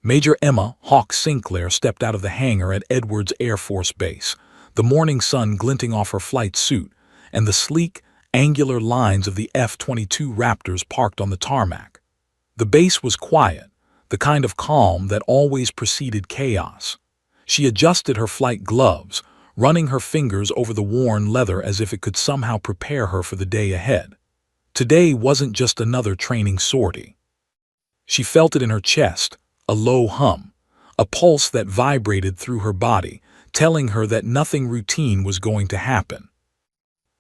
Major Emma Hawk Sinclair stepped out of the hangar at Edwards Air Force Base, the morning sun glinting off her flight suit, and the sleek, angular lines of the F-22 Raptors parked on the tarmac. The base was quiet, the kind of calm that always preceded chaos. She adjusted her flight gloves, running her fingers over the worn leather as if it could somehow prepare her for the day ahead. Today wasn't just another training sortie. She felt it in her chest, a low hum, a pulse that vibrated through her body, telling her that nothing routine was going to happen.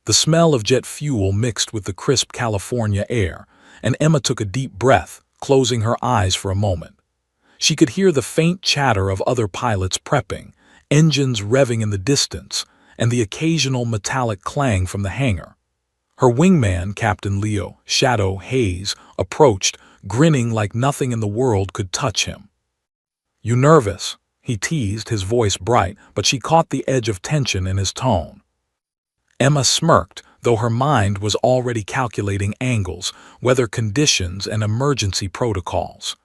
The smell of jet fuel mixed with the crisp California air, and Emma took a deep breath, closing her eyes for a moment. She could hear the faint chatter of other pilots prepping, engines revving in the distance, and the occasional metallic clang from the hangar. Her wingman, Captain Leo Shadow Hayes, approached, grinning like nothing in the world could touch him. "You nervous?" he teased, his voice bright, but she caught the edge of tension in his tone. Emma smirked, though her mind was already calculating angles, weather conditions, and emergency protocols.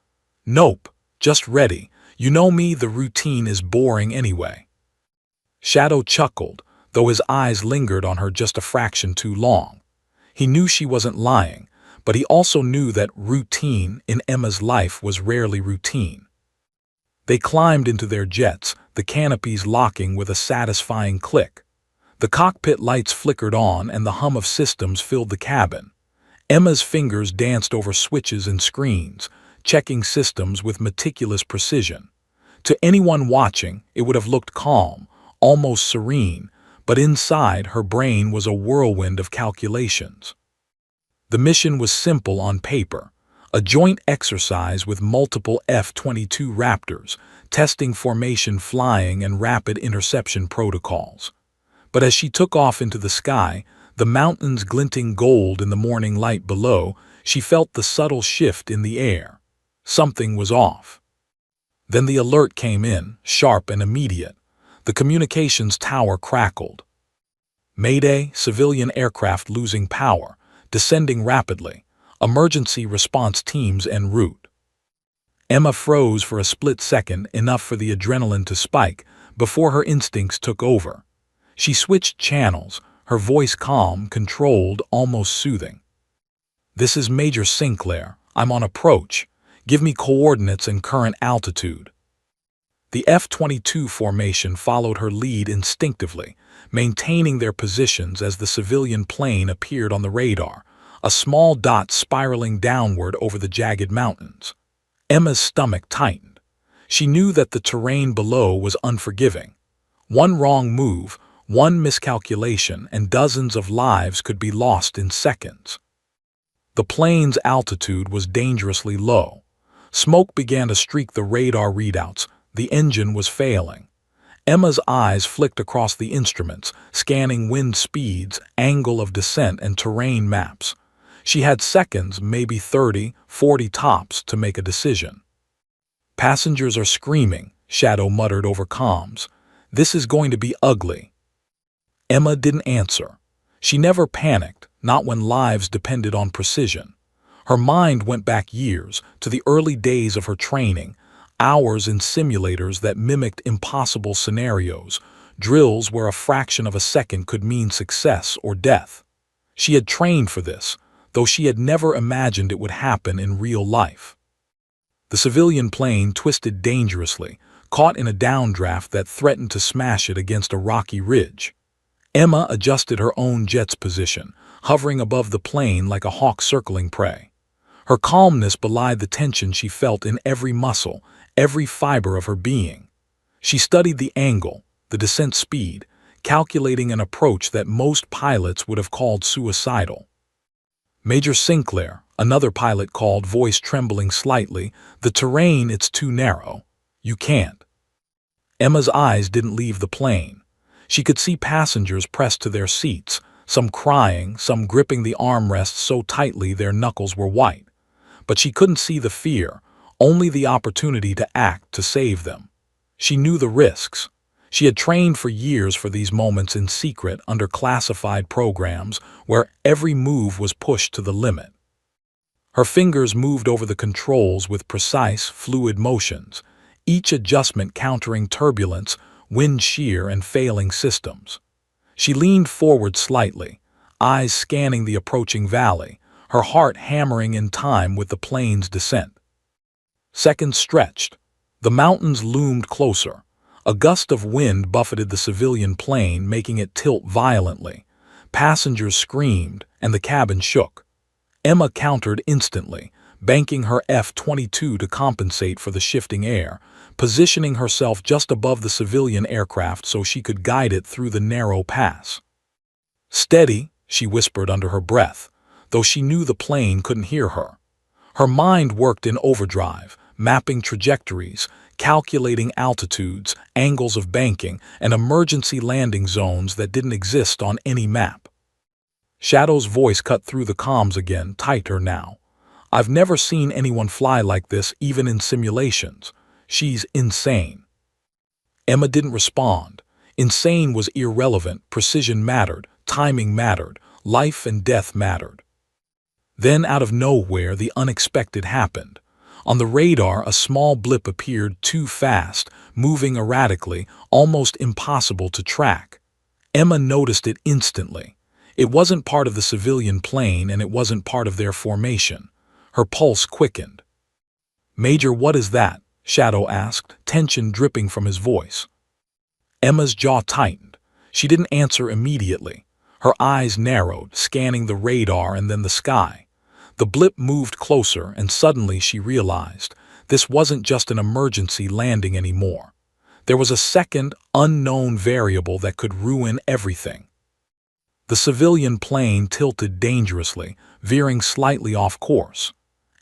"Nope, just ready. You know me, the routine is boring anyway." Shadow chuckled, though his eyes lingered on her just a fraction too long. He knew she wasn't lying, but he also knew that routine in Emma's life was rarely routine. They climbed into their jets, the canopies locking with a satisfying click. The cockpit lights flickered on and the hum of systems filled the cabin. Emma's fingers danced over switches and screens, checking systems with meticulous precision. To anyone watching, it would have looked calm, almost serene, but inside her brain was a whirlwind of calculations. The mission was simple on paper, a joint exercise with multiple F-22 Raptors, testing formation flying and rapid interception protocols. But as she took off into the sky, the mountains glinting gold in the morning light below, she felt the subtle shift in the air. Something was off. Then the alert came in, sharp and immediate. The communications tower crackled. "Mayday, civilian aircraft losing power, descending rapidly. Emergency response teams en route." Emma froze for a split second, enough for the adrenaline to spike, before her instincts took over. She switched channels, her voice calm, controlled, almost soothing. "This is Major Sinclair. I'm on approach. Give me coordinates and current altitude." The F-22 formation followed her lead instinctively, maintaining their positions as the civilian plane appeared on the radar, a small dot spiraling downward over the jagged mountains. Emma's stomach tightened. She knew that the terrain below was unforgiving. One wrong move, one miscalculation, and dozens of lives could be lost in seconds. The plane's altitude was dangerously low. Smoke began to streak the radar readouts. The engine was failing. Emma's eyes flicked across the instruments, scanning wind speeds, angle of descent, and terrain maps. She had seconds, maybe 30, 40 tops, to make a decision. "Passengers are screaming," Shadow muttered over comms. "This is going to be ugly." Emma didn't answer. She never panicked, not when lives depended on precision. Her mind went back years, to the early days of her training, hours in simulators that mimicked impossible scenarios, drills where a fraction of a second could mean success or death. She had trained for this, though she had never imagined it would happen in real life. The civilian plane twisted dangerously, caught in a downdraft that threatened to smash it against a rocky ridge. Emma adjusted her own jet's position, hovering above the plane like a hawk circling prey. Her calmness belied the tension she felt in every muscle, every fiber of her being. She studied the angle, the descent speed, calculating an approach that most pilots would have called suicidal. "Major Sinclair," another pilot called, voice trembling slightly, "the terrain, it's too narrow. You can't." Emma's eyes didn't leave the plane. She could see passengers pressed to their seats, some crying, some gripping the armrests so tightly their knuckles were white. But she couldn't see the fear, only the opportunity to act, to save them. She knew the risks. She had trained for years for these moments in secret under classified programs where every move was pushed to the limit. Her fingers moved over the controls with precise, fluid motions, each adjustment countering turbulence, wind shear, and failing systems. She leaned forward slightly, eyes scanning the approaching valley, her heart hammering in time with the plane's descent. Seconds stretched. The mountains loomed closer. A gust of wind buffeted the civilian plane, making it tilt violently. Passengers screamed, and the cabin shook. Emma countered instantly, banking her F-22 to compensate for the shifting air, positioning herself just above the civilian aircraft so she could guide it through the narrow pass. "Steady," she whispered under her breath, though she knew the plane couldn't hear her. Her mind worked in overdrive, mapping trajectories, calculating altitudes, angles of banking, and emergency landing zones that didn't exist on any map. Shadow's voice cut through the comms again, tighter now. "I've never seen anyone fly like this, even in simulations. She's insane." Emma didn't respond. Insane was irrelevant, precision mattered, timing mattered, life and death mattered. Then, out of nowhere, the unexpected happened. On the radar, a small blip appeared, too fast, moving erratically, almost impossible to track. Emma noticed it instantly. It wasn't part of the civilian plane, and it wasn't part of their formation. Her pulse quickened. "Major, what is that?" Shadow asked, tension dripping from his voice. Emma's jaw tightened. She didn't answer immediately. Her eyes narrowed, scanning the radar and then the sky. The blip moved closer, and suddenly she realized this wasn't just an emergency landing anymore. There was a second, unknown variable that could ruin everything. The civilian plane tilted dangerously, veering slightly off course.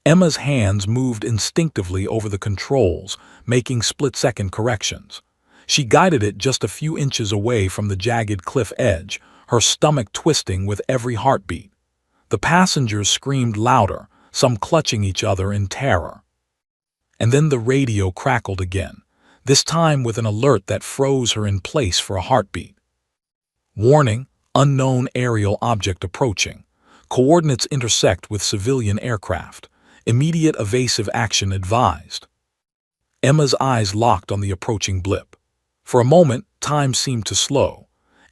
Emma's hands moved instinctively over the controls, making split-second corrections. She guided it just a few inches away from the jagged cliff edge, her stomach twisting with every heartbeat. The passengers screamed louder, some clutching each other in terror. And then the radio crackled again, this time with an alert that froze her in place for a heartbeat. "Warning, unknown aerial object approaching. Coordinates intersect with civilian aircraft. Immediate evasive action advised." Emma's eyes locked on the approaching blip. For a moment, time seemed to slow.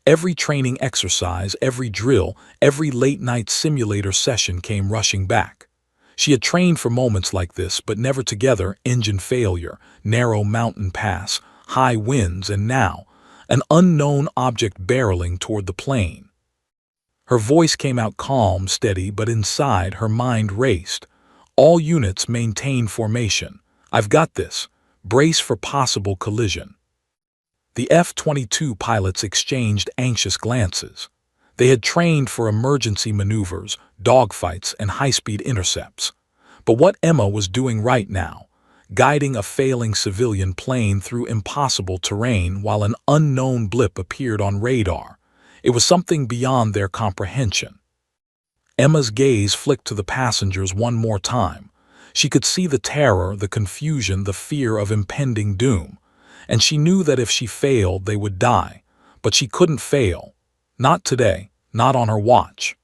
Every training exercise, every drill, every late-night simulator session came rushing back. She had trained for moments like this, but never together: engine failure, narrow mountain pass, high winds, and now, an unknown object barreling toward the plane. Her voice came out calm, steady, but inside her mind raced. "All units maintain formation. I've got this. Brace for possible collision." The F-22 pilots exchanged anxious glances. They had trained for emergency maneuvers, dogfights, and high-speed intercepts. But what Emma was doing right now, guiding a failing civilian plane through impossible terrain while an unknown blip appeared on radar, it was something beyond their comprehension. Emma's gaze flicked to the passengers one more time. She could see the terror, the confusion, the fear of impending doom. And she knew that if she failed, they would die. But she couldn't fail. Not today, not on her watch.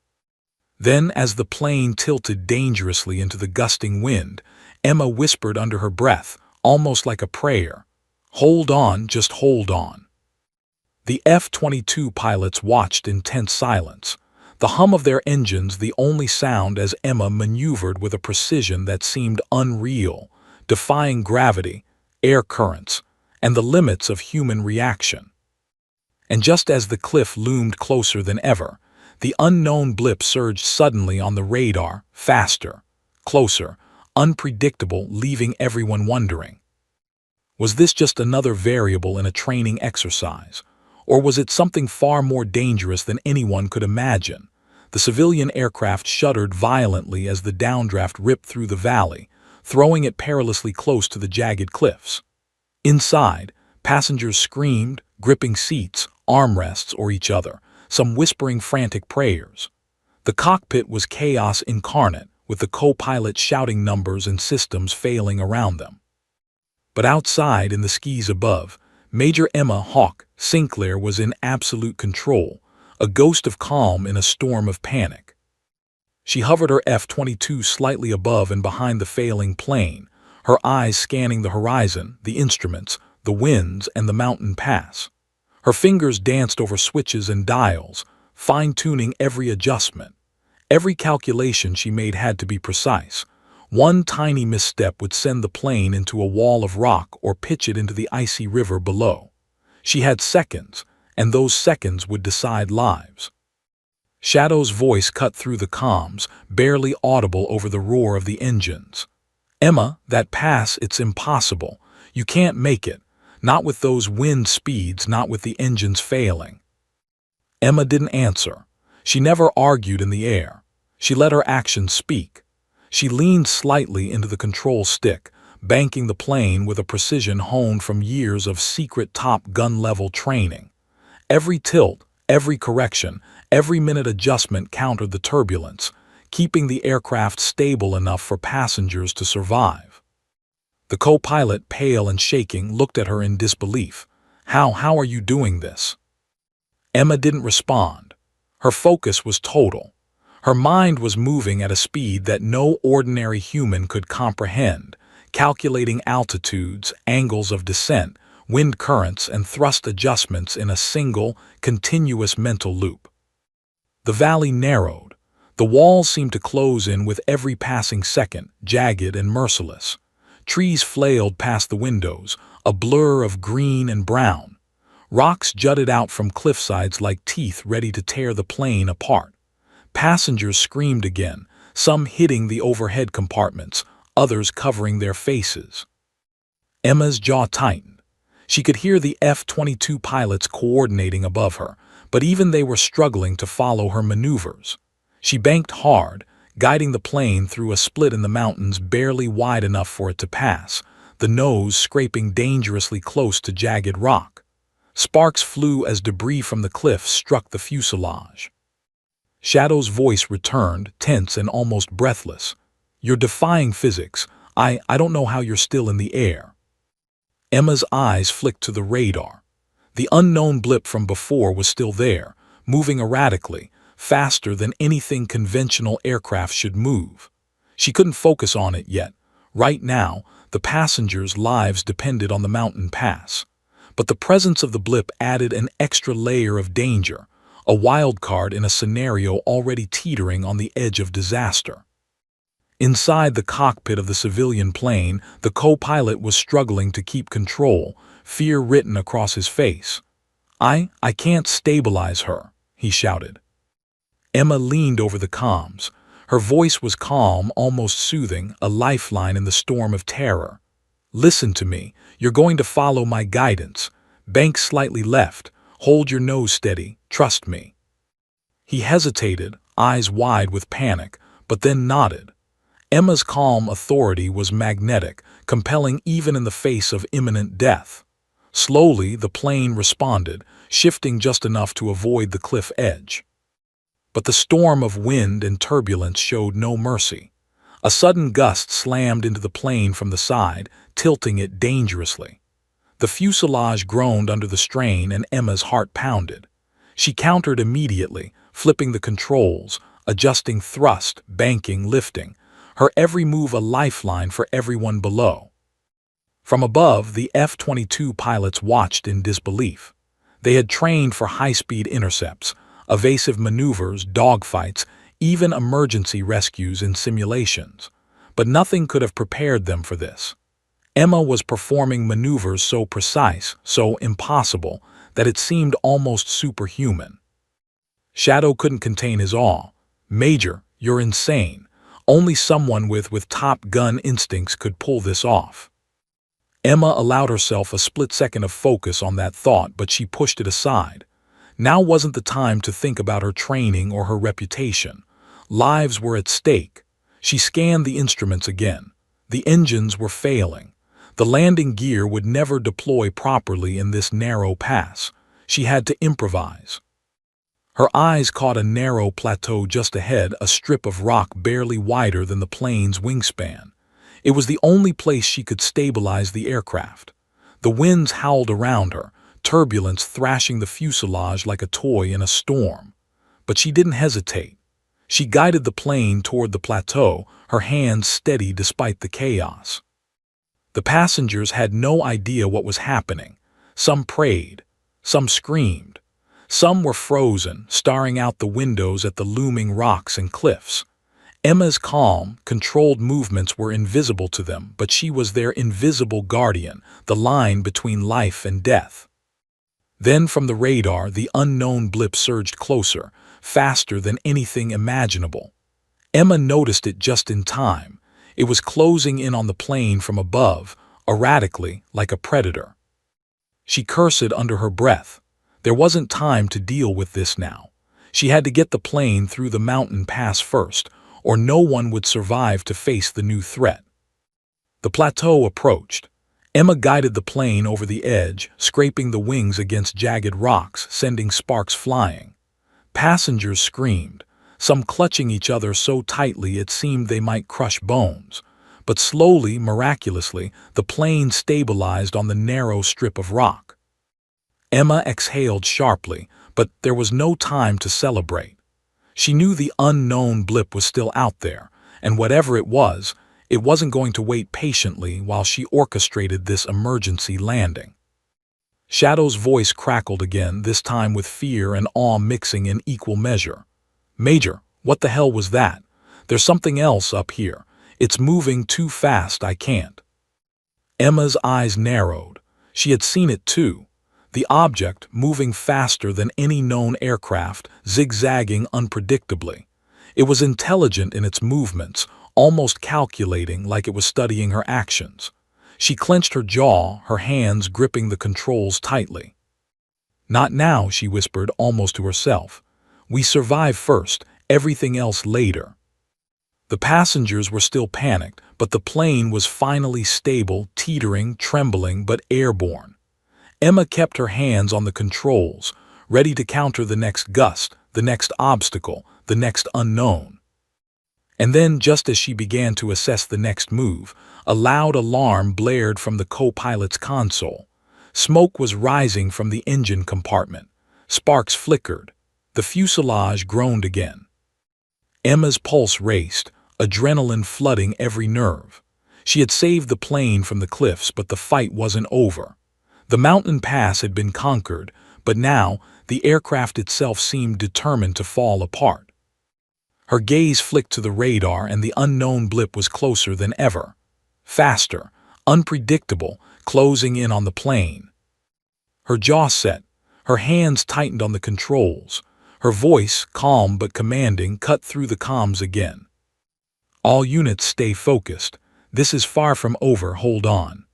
Then, as the plane tilted dangerously into the gusting wind, Emma whispered under her breath, almost like a prayer, "Hold on, just hold on." The F-22 pilots watched in tense silence, the hum of their engines the only sound as Emma maneuvered with a precision that seemed unreal, defying gravity, air currents, and the limits of human reaction. And just as the cliff loomed closer than ever, the unknown blip surged suddenly on the radar, faster, closer, unpredictable, leaving everyone wondering. Was this just another variable in a training exercise? Or was it something far more dangerous than anyone could imagine? The civilian aircraft shuddered violently as the downdraft ripped through the valley, throwing it perilously close to the jagged cliffs. Inside, passengers screamed, gripping seats, armrests, or each other, some whispering frantic prayers. The cockpit was chaos incarnate, with the co-pilot shouting numbers and systems failing around them. But outside, in the skies above, Major Emma Hawk Sinclair was in absolute control, a ghost of calm in a storm of panic. She hovered her F-22 slightly above and behind the failing plane, her eyes scanning the horizon, the instruments, the winds, and the mountain pass. Her fingers danced over switches and dials, fine-tuning every adjustment. Every calculation she made had to be precise. One tiny misstep would send the plane into a wall of rock or pitch it into the icy river below. She had seconds, and those seconds would decide lives. Shadow's voice cut through the comms, barely audible over the roar of the engines. "Emma, that pass, it's impossible. You can't make it. Not with those wind speeds, not with the engines failing." Emma didn't answer. She never argued in the air. She let her actions speak. She leaned slightly into the control stick, banking the plane with a precision honed from years of secret Top Gun-level training. Every tilt, every correction, every minute adjustment countered the turbulence, keeping the aircraft stable enough for passengers to survive. The co-pilot, pale and shaking, looked at her in disbelief. How are you doing this?" Emma didn't respond. Her focus was total. Her mind was moving at a speed that no ordinary human could comprehend, calculating altitudes, angles of descent, wind currents, and thrust adjustments in a single, continuous mental loop. The valley narrowed. The walls seemed to close in with every passing second, jagged and merciless. Trees flailed past the windows, a blur of green and brown. Rocks jutted out from cliffsides like teeth ready to tear the plane apart. Passengers screamed again, some hitting the overhead compartments, others covering their faces. Emma's jaw tightened. She could hear the F-22 pilots coordinating above her, but even they were struggling to follow her maneuvers. She banked hard, guiding the plane through a split in the mountains barely wide enough for it to pass, the nose scraping dangerously close to jagged rock. Sparks flew as debris from the cliff struck the fuselage. Shadow's voice returned, tense and almost breathless. "You're defying physics. I don't know how you're still in the air." Emma's eyes flicked to the radar. The unknown blip from before was still there, moving erratically, faster than anything conventional aircraft should move. She couldn't focus on it yet. Right now, the passengers' lives depended on the mountain pass. But the presence of the blip added an extra layer of danger, a wild card in a scenario already teetering on the edge of disaster. Inside the cockpit of the civilian plane, the co-pilot was struggling to keep control, fear written across his face. I can't stabilize her," he shouted. Emma leaned over the comms. Her voice was calm, almost soothing, a lifeline in the storm of terror. "Listen to me. You're going to follow my guidance. Bank slightly left. Hold your nose steady. Trust me." He hesitated, eyes wide with panic, but then nodded. Emma's calm authority was magnetic, compelling even in the face of imminent death. Slowly, the plane responded, shifting just enough to avoid the cliff edge. But the storm of wind and turbulence showed no mercy. A sudden gust slammed into the plane from the side, tilting it dangerously. The fuselage groaned under the strain and Emma's heart pounded. She countered immediately, flipping the controls, adjusting thrust, banking, lifting, her every move a lifeline for everyone below. From above, the F-22 pilots watched in disbelief. They had trained for high-speed intercepts, evasive maneuvers, dogfights, even emergency rescues in simulations. But nothing could have prepared them for this. Emma was performing maneuvers so precise, so impossible, that it seemed almost superhuman. Shadow couldn't contain his awe. "Major, you're insane. Only someone with Top Gun instincts could pull this off." Emma allowed herself a split second of focus on that thought, but she pushed it aside. Now wasn't the time to think about her training or her reputation. Lives were at stake. She scanned the instruments again. The engines were failing. The landing gear would never deploy properly in this narrow pass. She had to improvise. Her eyes caught a narrow plateau just ahead, a strip of rock barely wider than the plane's wingspan. It was the only place she could stabilize the aircraft. The winds howled around her, turbulence thrashing the fuselage like a toy in a storm. But she didn't hesitate. She guided the plane toward the plateau, her hands steady despite the chaos. The passengers had no idea what was happening. Some prayed, some screamed. Some were frozen, staring out the windows at the looming rocks and cliffs. Emma's calm, controlled movements were invisible to them, but she was their invisible guardian, the line between life and death. Then from the radar, the unknown blip surged closer, faster than anything imaginable. Emma noticed it just in time. It was closing in on the plane from above, erratically, like a predator. She cursed under her breath. There wasn't time to deal with this now. She had to get the plane through the mountain pass first, or no one would survive to face the new threat. The plateau approached. Emma guided the plane over the edge, scraping the wings against jagged rocks, sending sparks flying. Passengers screamed, some clutching each other so tightly it seemed they might crush bones. But slowly, miraculously, the plane stabilized on the narrow strip of rock. Emma exhaled sharply, but there was no time to celebrate. She knew the unknown blip was still out there, and whatever it wasn't going to wait patiently while she orchestrated this emergency landing. Shadow's voice crackled again, this time with fear and awe mixing in equal measure. "Major, what the hell was that? There's something else up here. It's moving too fast, I can't." Emma's eyes narrowed. She had seen it too. The object, moving faster than any known aircraft, zigzagging unpredictably. It was intelligent in its movements, almost calculating, like it was studying her actions. She clenched her jaw, her hands gripping the controls tightly. "Not now," she whispered, almost to herself. "We survive first, everything else later." The passengers were still panicked, but the plane was finally stable, teetering, trembling, but airborne. Emma kept her hands on the controls, ready to counter the next gust, the next obstacle, the next unknown. And then, just as she began to assess the next move, a loud alarm blared from the co-pilot's console. Smoke was rising from the engine compartment. Sparks flickered. The fuselage groaned again. Emma's pulse raced, adrenaline flooding every nerve. She had saved the plane from the cliffs, but the fight wasn't over. The mountain pass had been conquered, but now the aircraft itself seemed determined to fall apart. Her gaze flicked to the radar, and the unknown blip was closer than ever. Faster, unpredictable, closing in on the plane. Her jaw set. Her hands tightened on the controls. Her voice, calm but commanding, cut through the comms again. "All units stay focused. This is far from over, hold on."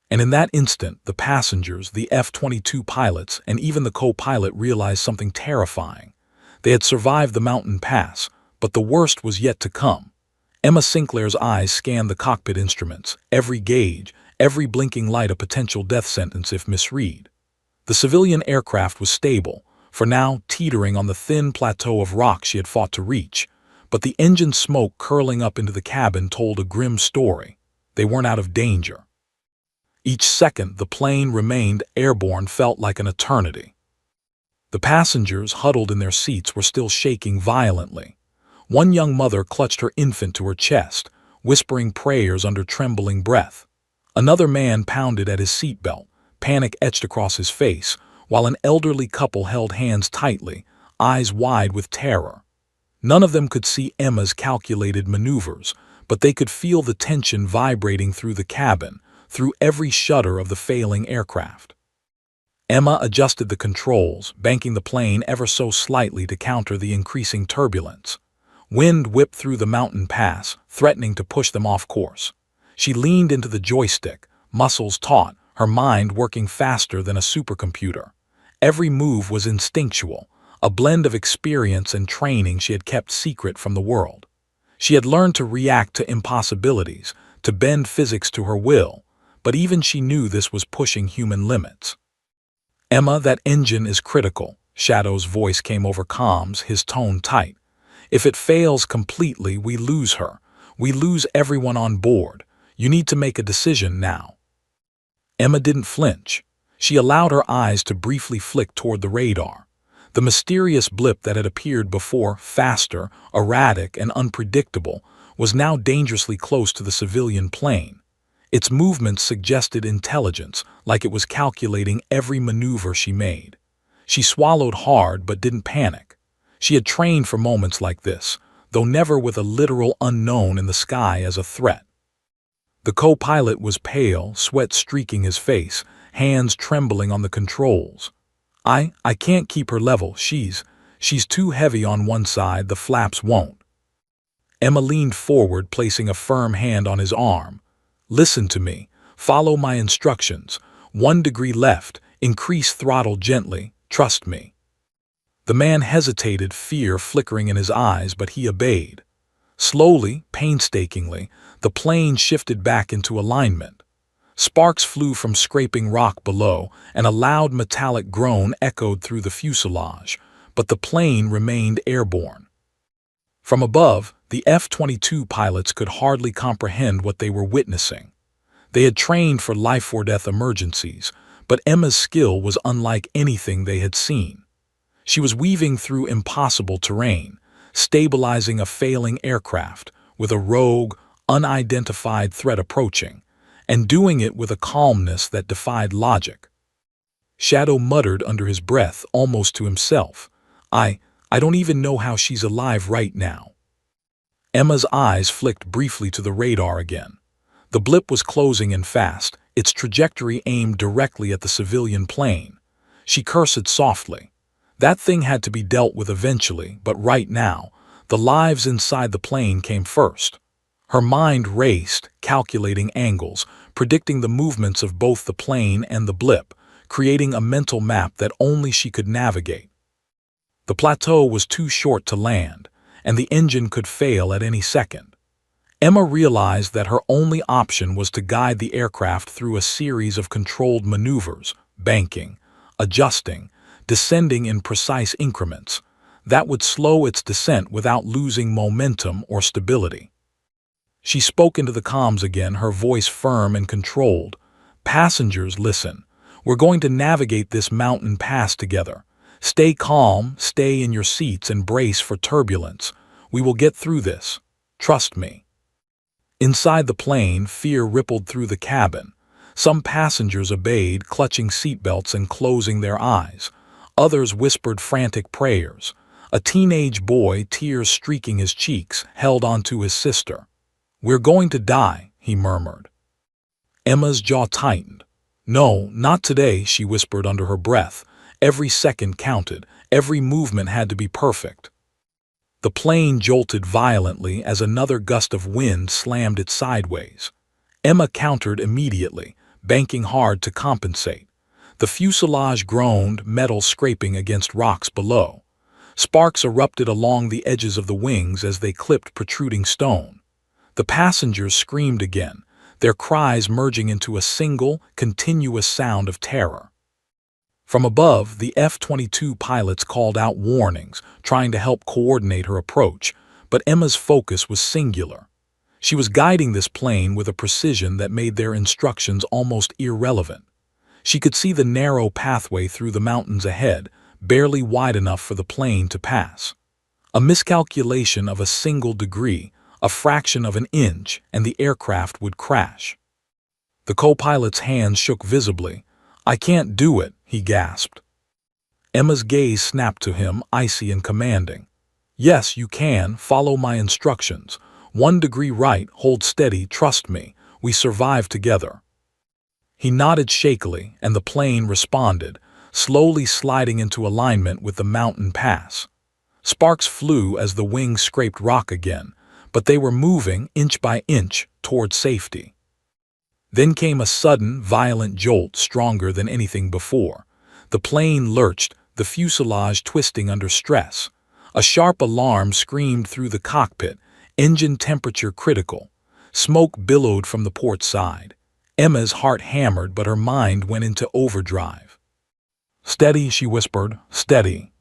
And in that instant, the passengers, the F-22 pilots, and even the co-pilot realized something terrifying. They had survived the mountain pass, but the worst was yet to come. Emma Sinclair's eyes scanned the cockpit instruments, every gauge, every blinking light a potential death sentence if misread. The civilian aircraft was stable, for now teetering on the thin plateau of rock she had fought to reach, but the engine smoke curling up into the cabin told a grim story. They weren't out of danger. Each second the plane remained airborne felt like an eternity. The passengers, huddled in their seats, were still shaking violently. One young mother clutched her infant to her chest, whispering prayers under trembling breath. Another man pounded at his seatbelt, panic etched across his face, while an elderly couple held hands tightly, eyes wide with terror. None of them could see Emma's calculated maneuvers, but they could feel the tension vibrating through the cabin, through every shudder of the failing aircraft. Emma adjusted the controls, banking the plane ever so slightly to counter the increasing turbulence. Wind whipped through the mountain pass, threatening to push them off course. She leaned into the joystick, muscles taut, her mind working faster than a supercomputer. Every move was instinctual, a blend of experience and training she had kept secret from the world. She had learned to react to impossibilities, to bend physics to her will, but even she knew this was pushing human limits. "Emma, that engine is critical," Shadow's voice came over comms, his tone tight. "If it fails completely, we lose her. We lose everyone on board. You need to make a decision now." Emma didn't flinch. She allowed her eyes to briefly flick toward the radar. The mysterious blip that had appeared before, faster, erratic, and unpredictable, was now dangerously close to the civilian plane. Its movements suggested intelligence, like it was calculating every maneuver she made. She swallowed hard but didn't panic. She had trained for moments like this, though never with a literal unknown in the sky as a threat. The co-pilot was pale, sweat streaking his face, hands trembling on the controls. I can't keep her level. She's too heavy on one side, the flaps won't." Emma leaned forward, placing a firm hand on his arm. "Listen to me. Follow my instructions. 1 degree left. Increase throttle gently. Trust me." The man hesitated, fear flickering in his eyes, but he obeyed. Slowly, painstakingly, the plane shifted back into alignment. Sparks flew from scraping rock below, and a loud metallic groan echoed through the fuselage, but the plane remained airborne. From above, the F-22 pilots could hardly comprehend what they were witnessing. They had trained for life-or-death emergencies, but Emma's skill was unlike anything they had seen. She was weaving through impossible terrain, stabilizing a failing aircraft with a rogue, unidentified threat approaching, and doing it with a calmness that defied logic. Shadow muttered under his breath, almost to himself, I don't even know how she's alive right now." Emma's eyes flicked briefly to the radar again. The blip was closing in fast, its trajectory aimed directly at the civilian plane. She cursed softly. That thing had to be dealt with eventually, but right now, the lives inside the plane came first. Her mind raced, calculating angles, predicting the movements of both the plane and the blip, creating a mental map that only she could navigate. The plateau was too short to land, and the engine could fail at any second. Emma realized that her only option was to guide the aircraft through a series of controlled maneuvers, banking, adjusting, descending in precise increments, that would slow its descent without losing momentum or stability. She spoke into the comms again, her voice firm and controlled. "Passengers, listen. We're going to navigate this mountain pass together. Stay calm, stay in your seats, and brace for turbulence. We will get through this. Trust me." Inside the plane, fear rippled through the cabin. Some passengers obeyed, clutching seatbelts and closing their eyes. Others whispered frantic prayers. A teenage boy, tears streaking his cheeks, held onto his sister. "We're going to die," he murmured. Emma's jaw tightened. "No, not today," she whispered under her breath. Every second counted, every movement had to be perfect. The plane jolted violently as another gust of wind slammed it sideways. Emma countered immediately, banking hard to compensate. The fuselage groaned, metal scraping against rocks below. Sparks erupted along the edges of the wings as they clipped protruding stone. The passengers screamed again, their cries merging into a single, continuous sound of terror. From above, the F-22 pilots called out warnings, trying to help coordinate her approach, but Emma's focus was singular. She was guiding this plane with a precision that made their instructions almost irrelevant. She could see the narrow pathway through the mountains ahead, barely wide enough for the plane to pass. A miscalculation of a single degree, a fraction of an inch, and the aircraft would crash. The co-pilot's hands shook visibly. "I can't do it," he gasped. Emma's gaze snapped to him, icy and commanding. "Yes, you can. Follow my instructions. 1 degree right, hold steady, trust me. We survive together." He nodded shakily, and the plane responded, slowly sliding into alignment with the mountain pass. Sparks flew as the wings scraped rock again, but they were moving, inch by inch, toward safety. Then came a sudden, violent jolt stronger than anything before. The plane lurched, the fuselage twisting under stress. A sharp alarm screamed through the cockpit, engine temperature critical. Smoke billowed from the port side. Emma's heart hammered, but her mind went into overdrive. "Steady," she whispered, "steady."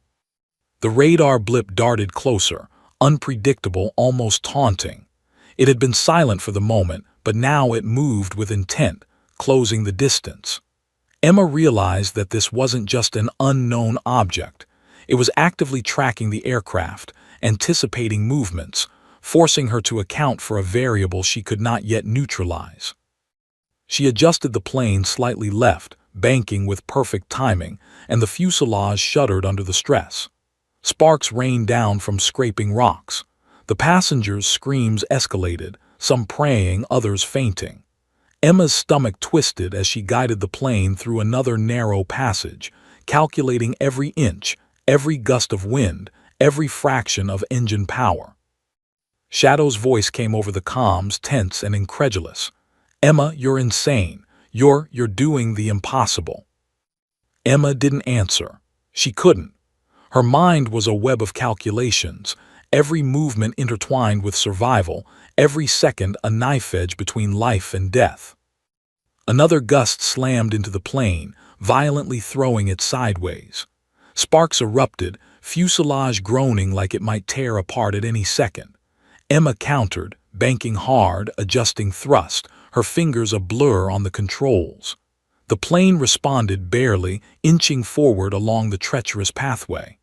The radar blip darted closer, unpredictable, almost taunting. It had been silent for the moment, but now it moved with intent, closing the distance. Emma realized that this wasn't just an unknown object. It was actively tracking the aircraft, anticipating movements, forcing her to account for a variable she could not yet neutralize. She adjusted the plane slightly left, banking with perfect timing, and the fuselage shuddered under the stress. Sparks rained down from scraping rocks. The passengers' screams escalated, some praying, others fainting. Emma's stomach twisted as she guided the plane through another narrow passage, calculating every inch, every gust of wind, every fraction of engine power. Shadow's voice came over the comms, tense and incredulous. "Emma, you're insane. You're doing the impossible." Emma didn't answer. She couldn't. Her mind was a web of calculations, every movement intertwined with survival, every second a knife edge between life and death. Another gust slammed into the plane, violently throwing it sideways. Sparks erupted, fuselage groaning like it might tear apart at any second. Emma countered, banking hard, adjusting thrust, her fingers a blur on the controls. The plane responded barely, inching forward along the treacherous pathway.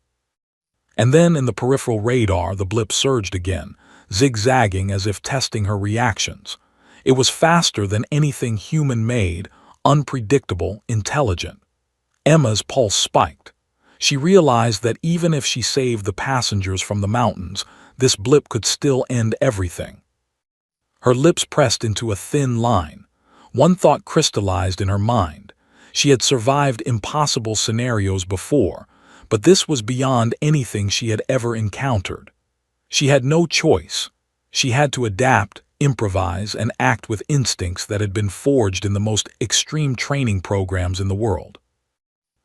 And then in the peripheral radar, the blip surged again, zigzagging as if testing her reactions. It was faster than anything human-made, unpredictable, intelligent. Emma's pulse spiked. She realized that even if she saved the passengers from the mountains, this blip could still end everything. Her lips pressed into a thin line. One thought crystallized in her mind. She had survived impossible scenarios before, but this was beyond anything she had ever encountered. She had no choice. She had to adapt, improvise, and act with instincts that had been forged in the most extreme training programs in the world.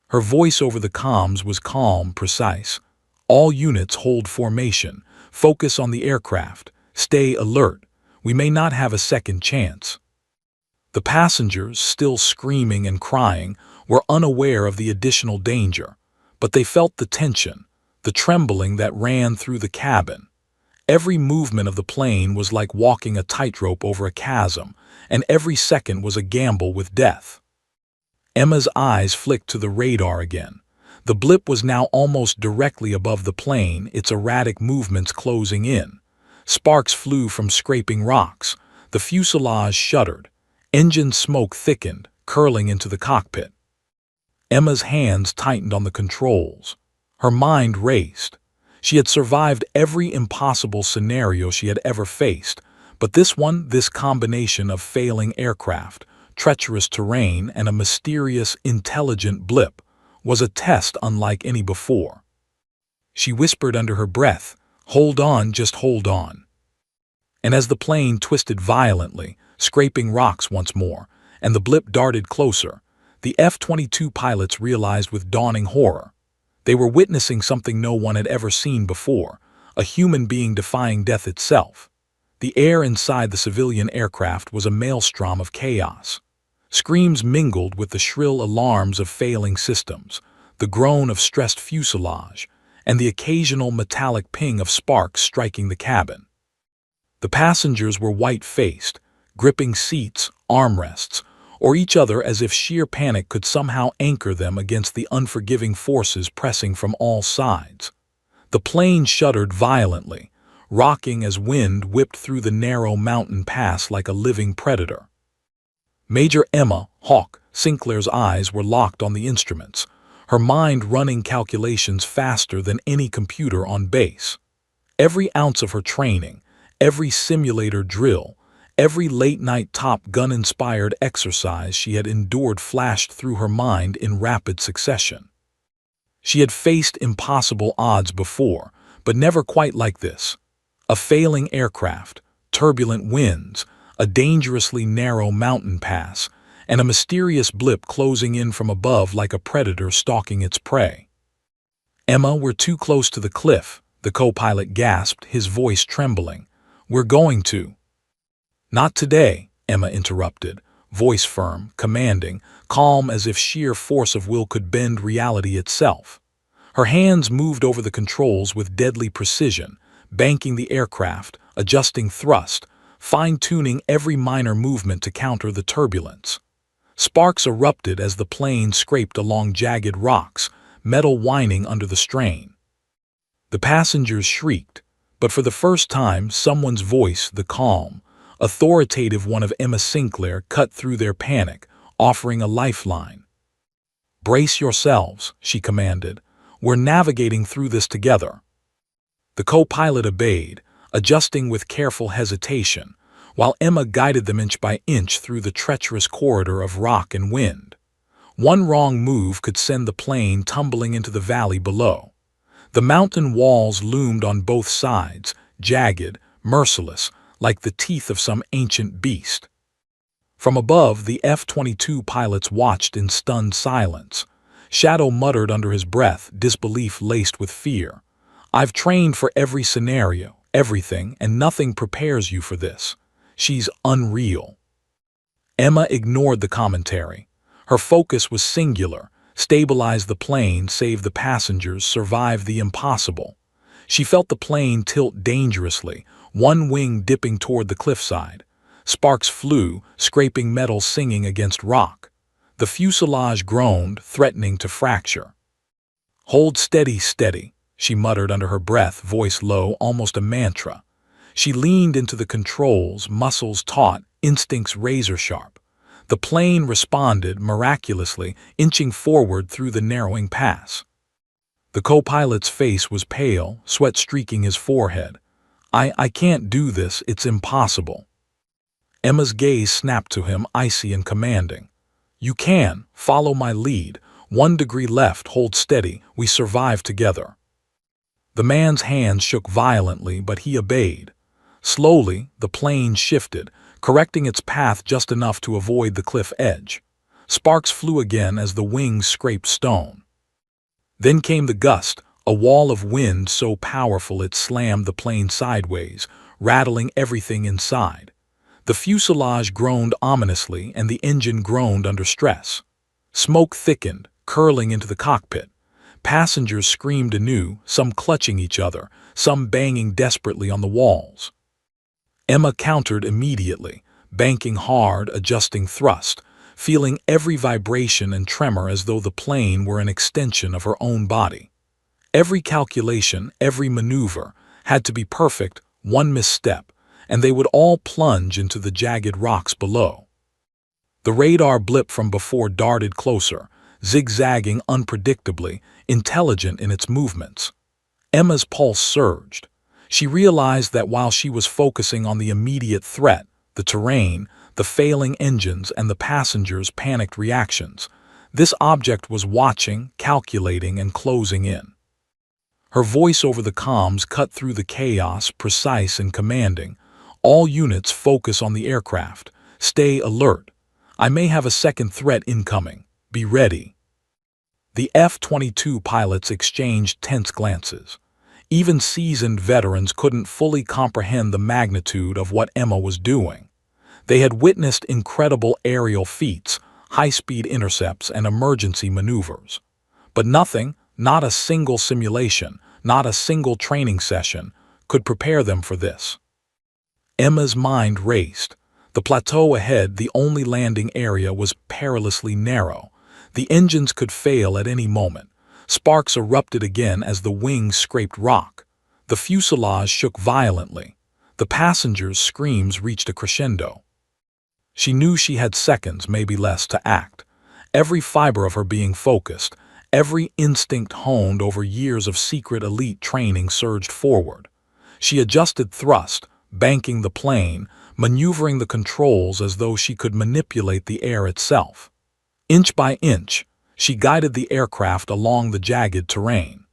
Her voice over the comms was calm, precise. "All units hold formation. Focus on the aircraft. Stay alert. We may not have a second chance." The passengers, still screaming and crying, were unaware of the additional danger, but they felt the tension, the trembling that ran through the cabin. Every movement of the plane was like walking a tightrope over a chasm, and every second was a gamble with death. Emma's eyes flicked to the radar again. The blip was now almost directly above the plane, its erratic movements closing in. Sparks flew from scraping rocks. The fuselage shuddered. Engine smoke thickened, curling into the cockpit. Emma's hands tightened on the controls. Her mind raced. She had survived every impossible scenario she had ever faced, but this combination of failing aircraft, treacherous terrain, and a mysterious, intelligent blip, was a test unlike any before. She whispered under her breath, "Hold on, just hold on." And as the plane twisted violently, scraping rocks once more, and the blip darted closer, the F-22 pilots realized with dawning horror. They were witnessing something no one had ever seen before, a human being defying death itself. The air inside the civilian aircraft was a maelstrom of chaos. Screams mingled with the shrill alarms of failing systems, the groan of stressed fuselage, and the occasional metallic ping of sparks striking the cabin. The passengers were white-faced, gripping seats, armrests, or each other as if sheer panic could somehow anchor them against the unforgiving forces pressing from all sides. The plane shuddered violently, rocking as wind whipped through the narrow mountain pass like a living predator. Major Emma Hawk Sinclair's eyes were locked on the instruments, her mind running calculations faster than any computer on base. Every ounce of her training, every simulator drill, every late-night Top Gun-inspired exercise she had endured flashed through her mind in rapid succession. She had faced impossible odds before, but never quite like this. A failing aircraft, turbulent winds, a dangerously narrow mountain pass, and a mysterious blip closing in from above like a predator stalking its prey. "Emma, we're too close to the cliff," the co-pilot gasped, his voice trembling. "We're going to—" "Not today," Emma interrupted, voice firm, commanding, calm as if sheer force of will could bend reality itself. Her hands moved over the controls with deadly precision, banking the aircraft, adjusting thrust, fine-tuning every minor movement to counter the turbulence. Sparks erupted as the plane scraped along jagged rocks, metal whining under the strain. The passengers shrieked, but for the first time someone's voice, the calm, authoritative one of Emma Sinclair cut through their panic, offering a lifeline. "Brace yourselves," she commanded. "We're navigating through this together." The co-pilot obeyed, adjusting with careful hesitation, while Emma guided them inch by inch through the treacherous corridor of rock and wind. One wrong move could send the plane tumbling into the valley below. The mountain walls loomed on both sides, jagged, merciless, like the teeth of some ancient beast. From above, the F-22 pilots watched in stunned silence. Shadow muttered under his breath, disbelief laced with fear. "I've trained for every scenario, everything, and nothing prepares you for this. She's unreal." Emma ignored the commentary. Her focus was singular: stabilize the plane, save the passengers, survive the impossible. She felt the plane tilt dangerously, one wing dipping toward the cliffside. Sparks flew, scraping metal, singing against rock. The fuselage groaned, threatening to fracture. "Hold steady, steady," she muttered under her breath, voice low, almost a mantra. She leaned into the controls, muscles taut, instincts razor-sharp. The plane responded miraculously, inching forward through the narrowing pass. The co-pilot's face was pale, sweat streaking his forehead. I can't do this, it's impossible." Emma's gaze snapped to him, icy and commanding. "You can, follow my lead. 1 degree left, hold steady, we survive together." The man's hands shook violently, but he obeyed. Slowly, the plane shifted, correcting its path just enough to avoid the cliff edge. Sparks flew again as the wings scraped stone. Then came the gust, a wall of wind so powerful it slammed the plane sideways, rattling everything inside. The fuselage groaned ominously and the engine groaned under stress. Smoke thickened, curling into the cockpit. Passengers screamed anew, some clutching each other, some banging desperately on the walls. Emma countered immediately, banking hard, adjusting thrust, feeling every vibration and tremor as though the plane were an extension of her own body. Every calculation, every maneuver, had to be perfect. One misstep, and they would all plunge into the jagged rocks below. The radar blip from before darted closer, zigzagging unpredictably, intelligent in its movements. Emma's pulse surged. She realized that while she was focusing on the immediate threat, the terrain, the failing engines, and the passengers' panicked reactions, this object was watching, calculating, and closing in. Her voice over the comms cut through the chaos, precise and commanding. "All units focus on the aircraft. Stay alert. I may have a second threat incoming. Be ready." The F-22 pilots exchanged tense glances. Even seasoned veterans couldn't fully comprehend the magnitude of what Emma was doing. They had witnessed incredible aerial feats, high-speed intercepts, and emergency maneuvers. But nothing, not a single simulation, not a single training session, could prepare them for this. Emma's mind raced. The plateau ahead, the only landing area, was perilously narrow. The engines could fail at any moment. Sparks erupted again as the wings scraped rock. The fuselage shook violently. The passengers' screams reached a crescendo. She knew she had seconds, maybe less, to act. Every fiber of her being focused, every instinct honed over years of secret elite training surged forward. She adjusted thrust, banking the plane, maneuvering the controls as though she could manipulate the air itself. Inch by inch, she guided the aircraft along the jagged terrain.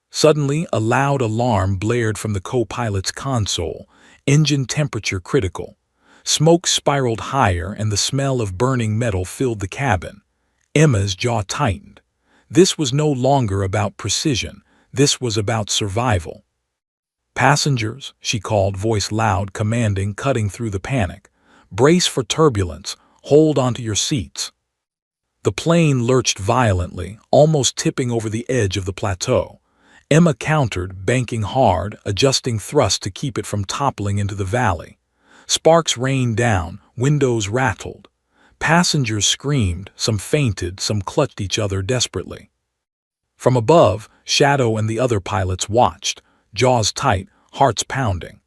Suddenly, a loud alarm blared from the co-pilot's console, engine temperature critical. Smoke spiraled higher and the smell of burning metal filled the cabin. Emma's jaw tightened. This was no longer about precision. This was about survival. "Passengers," she called, voice loud, commanding, cutting through the panic. "Brace for turbulence. Hold onto your seats." The plane lurched violently, almost tipping over the edge of the plateau. Emma countered, banking hard, adjusting thrust to keep it from toppling into the valley. Sparks rained down, windows rattled. Passengers screamed, some fainted, some clutched each other desperately. From above, Shadow and the other pilots watched, jaws tight, hearts pounding.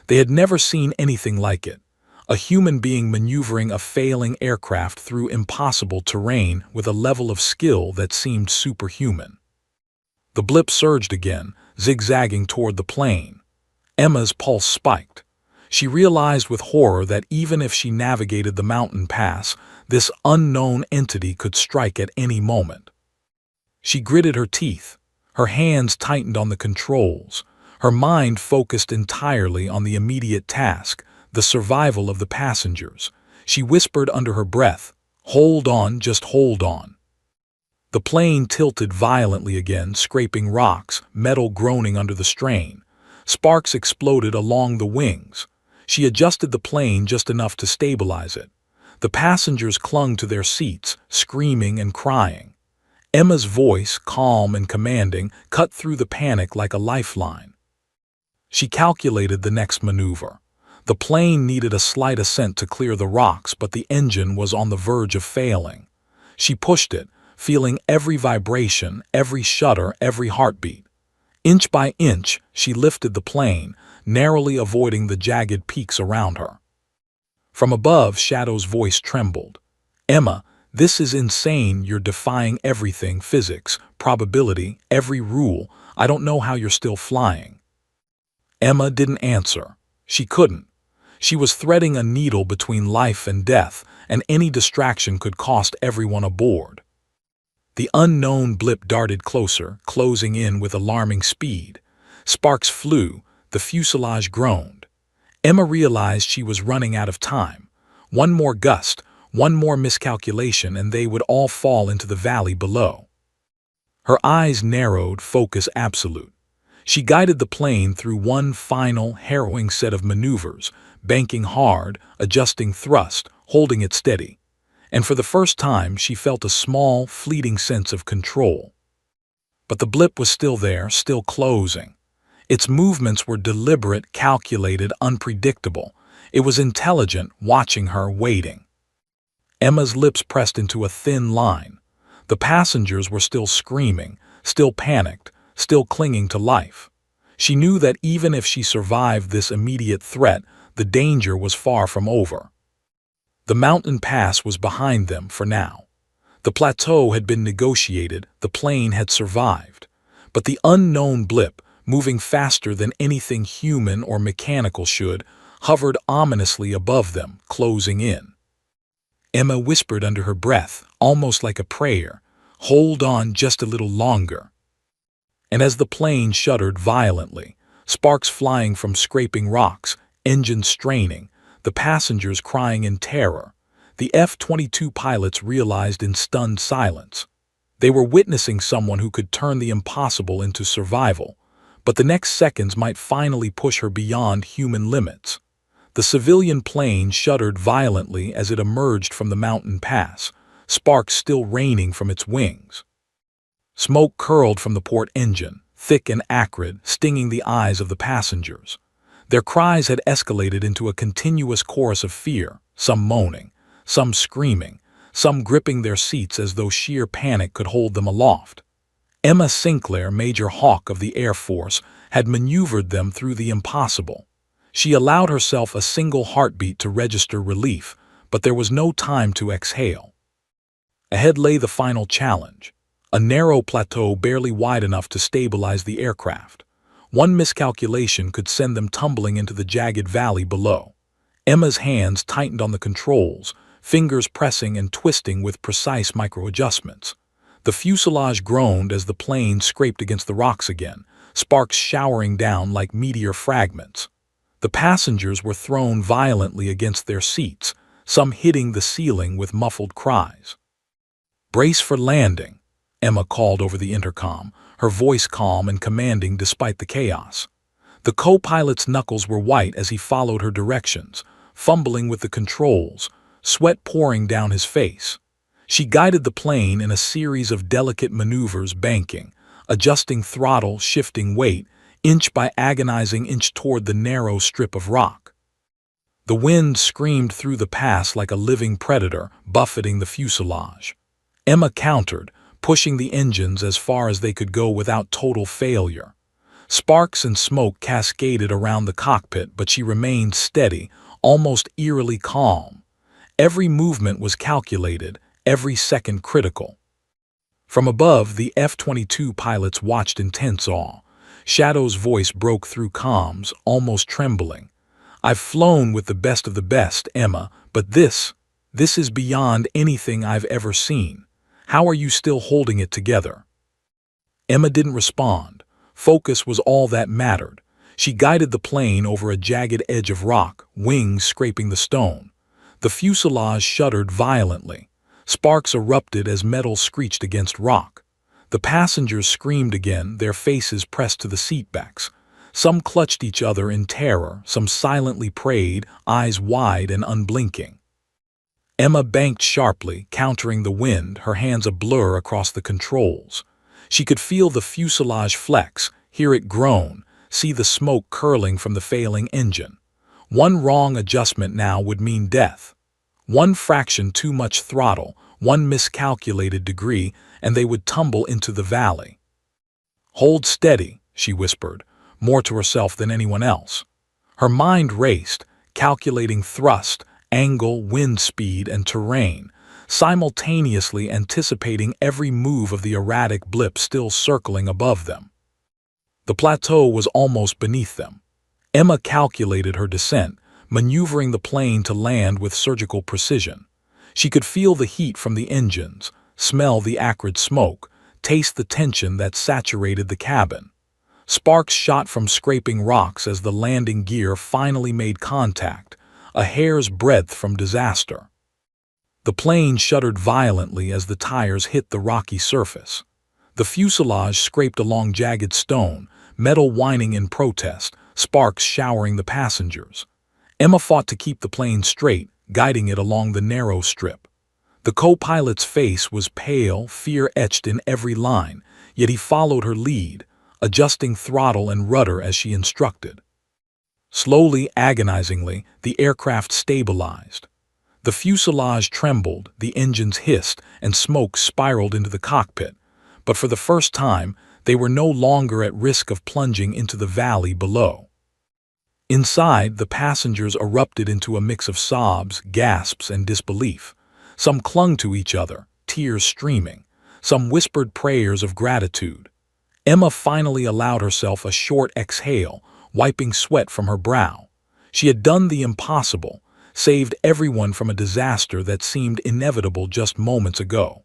They had never seen anything like it. A human being maneuvering a failing aircraft through impossible terrain with a level of skill that seemed superhuman. The blip surged again, zigzagging toward the plane. Emma's pulse spiked. She realized with horror that even if she navigated the mountain pass, this unknown entity could strike at any moment. She gritted her teeth. Her hands tightened on the controls. Her mind focused entirely on the immediate task, the survival of the passengers. She whispered under her breath, "Hold on, just hold on." The plane tilted violently again, scraping rocks, metal groaning under the strain. Sparks exploded along the wings. She adjusted the plane just enough to stabilize it. The passengers clung to their seats, screaming and crying. Emma's voice, calm and commanding, cut through the panic like a lifeline. She calculated the next maneuver. The plane needed a slight ascent to clear the rocks, but the engine was on the verge of failing. She pushed it, feeling every vibration, every shudder, every heartbeat. Inch by inch, she lifted the plane, narrowly avoiding the jagged peaks around her. From above, Shadow's voice trembled. "Emma, this is insane. You're defying everything, physics, probability, every rule. I don't know how you're still flying." Emma didn't answer. She couldn't. She was threading a needle between life and death, and any distraction could cost everyone aboard. The unknown blip darted closer, closing in with alarming speed. Sparks flew, the fuselage groaned. Emma realized she was running out of time. One more gust, one more miscalculation, and they would all fall into the valley below. Her eyes narrowed, focus absolute. She guided the plane through one final, harrowing set of maneuvers, banking hard, adjusting thrust, holding it steady. And for the first time, she felt a small, fleeting sense of control. But the blip was still there, still closing. Its movements were deliberate, calculated, unpredictable. It was intelligent, watching her, waiting. Emma's lips pressed into a thin line. The passengers were still screaming, still panicked, still clinging to life. She knew that even if she survived this immediate threat, the danger was far from over. The mountain pass was behind them for now. The plateau had been negotiated, the plane had survived. But the unknown blip, moving faster than anything human or mechanical should, hovered ominously above them, closing in. Emma whispered under her breath, almost like a prayer, "Hold on just a little longer." And as the plane shuddered violently, sparks flying from scraping rocks, engines straining, the passengers crying in terror, the F-22 pilots realized in stunned silence. They were witnessing someone who could turn the impossible into survival, but the next seconds might finally push her beyond human limits. The civilian plane shuddered violently as it emerged from the mountain pass, sparks still raining from its wings. Smoke curled from the port engine, thick and acrid, stinging the eyes of the passengers. Their cries had escalated into a continuous chorus of fear, some moaning, some screaming, some gripping their seats as though sheer panic could hold them aloft. Emma Sinclair, Major Hawk of the Air Force, had maneuvered them through the impossible. She allowed herself a single heartbeat to register relief, but there was no time to exhale. Ahead lay the final challenge, a narrow plateau barely wide enough to stabilize the aircraft. One miscalculation could send them tumbling into the jagged valley below. Emma's hands tightened on the controls, fingers pressing and twisting with precise micro-adjustments. The fuselage groaned as the plane scraped against the rocks again, sparks showering down like meteor fragments. The passengers were thrown violently against their seats, some hitting the ceiling with muffled cries. "Brace for landing," Emma called over the intercom, her voice calm and commanding despite the chaos. The co-pilot's knuckles were white as he followed her directions, fumbling with the controls, sweat pouring down his face. She guided the plane in a series of delicate maneuvers, banking, adjusting throttle, shifting weight, inch by agonizing inch toward the narrow strip of rock. The wind screamed through the pass like a living predator, buffeting the fuselage. Emma countered, pushing the engines as far as they could go without total failure. Sparks and smoke cascaded around the cockpit, but she remained steady, almost eerily calm. Every movement was calculated, every second critical. From above, the F-22 pilots watched in tense awe. Shadow's voice broke through comms, almost trembling. "I've flown with the best of the best, Emma, but this is beyond anything I've ever seen. How are you still holding it together?" Emma didn't respond. Focus was all that mattered. She guided the plane over a jagged edge of rock, wings scraping the stone. The fuselage shuddered violently. Sparks erupted as metal screeched against rock. The passengers screamed again, their faces pressed to the seatbacks. Some clutched each other in terror, some silently prayed, eyes wide and unblinking. Emma banked sharply, countering the wind, her hands a blur across the controls. She could feel the fuselage flex, hear it groan, see the smoke curling from the failing engine. One wrong adjustment now would mean death. One fraction too much throttle, one miscalculated degree, and they would tumble into the valley. "Hold steady," she whispered, more to herself than anyone else. Her mind raced, calculating thrust, angle, wind speed, and terrain, simultaneously anticipating every move of the erratic blip still circling above them. The plateau was almost beneath them. Emma calculated her descent, maneuvering the plane to land with surgical precision. She could feel the heat from the engines, smell the acrid smoke, taste the tension that saturated the cabin. Sparks shot from scraping rocks as the landing gear finally made contact, a hair's breadth from disaster. The plane shuddered violently as the tires hit the rocky surface. The fuselage scraped along jagged stone, metal whining in protest, sparks showering the passengers. Emma fought to keep the plane straight, guiding it along the narrow strip. The co-pilot's face was pale, fear etched in every line, yet he followed her lead, adjusting throttle and rudder as she instructed. Slowly, agonizingly, the aircraft stabilized. The fuselage trembled, the engines hissed, and smoke spiraled into the cockpit. But for the first time, they were no longer at risk of plunging into the valley below. Inside, the passengers erupted into a mix of sobs, gasps, and disbelief. Some clung to each other, tears streaming. Some whispered prayers of gratitude. Emma finally allowed herself a short exhale, wiping sweat from her brow. She had done the impossible, saved everyone from a disaster that seemed inevitable just moments ago.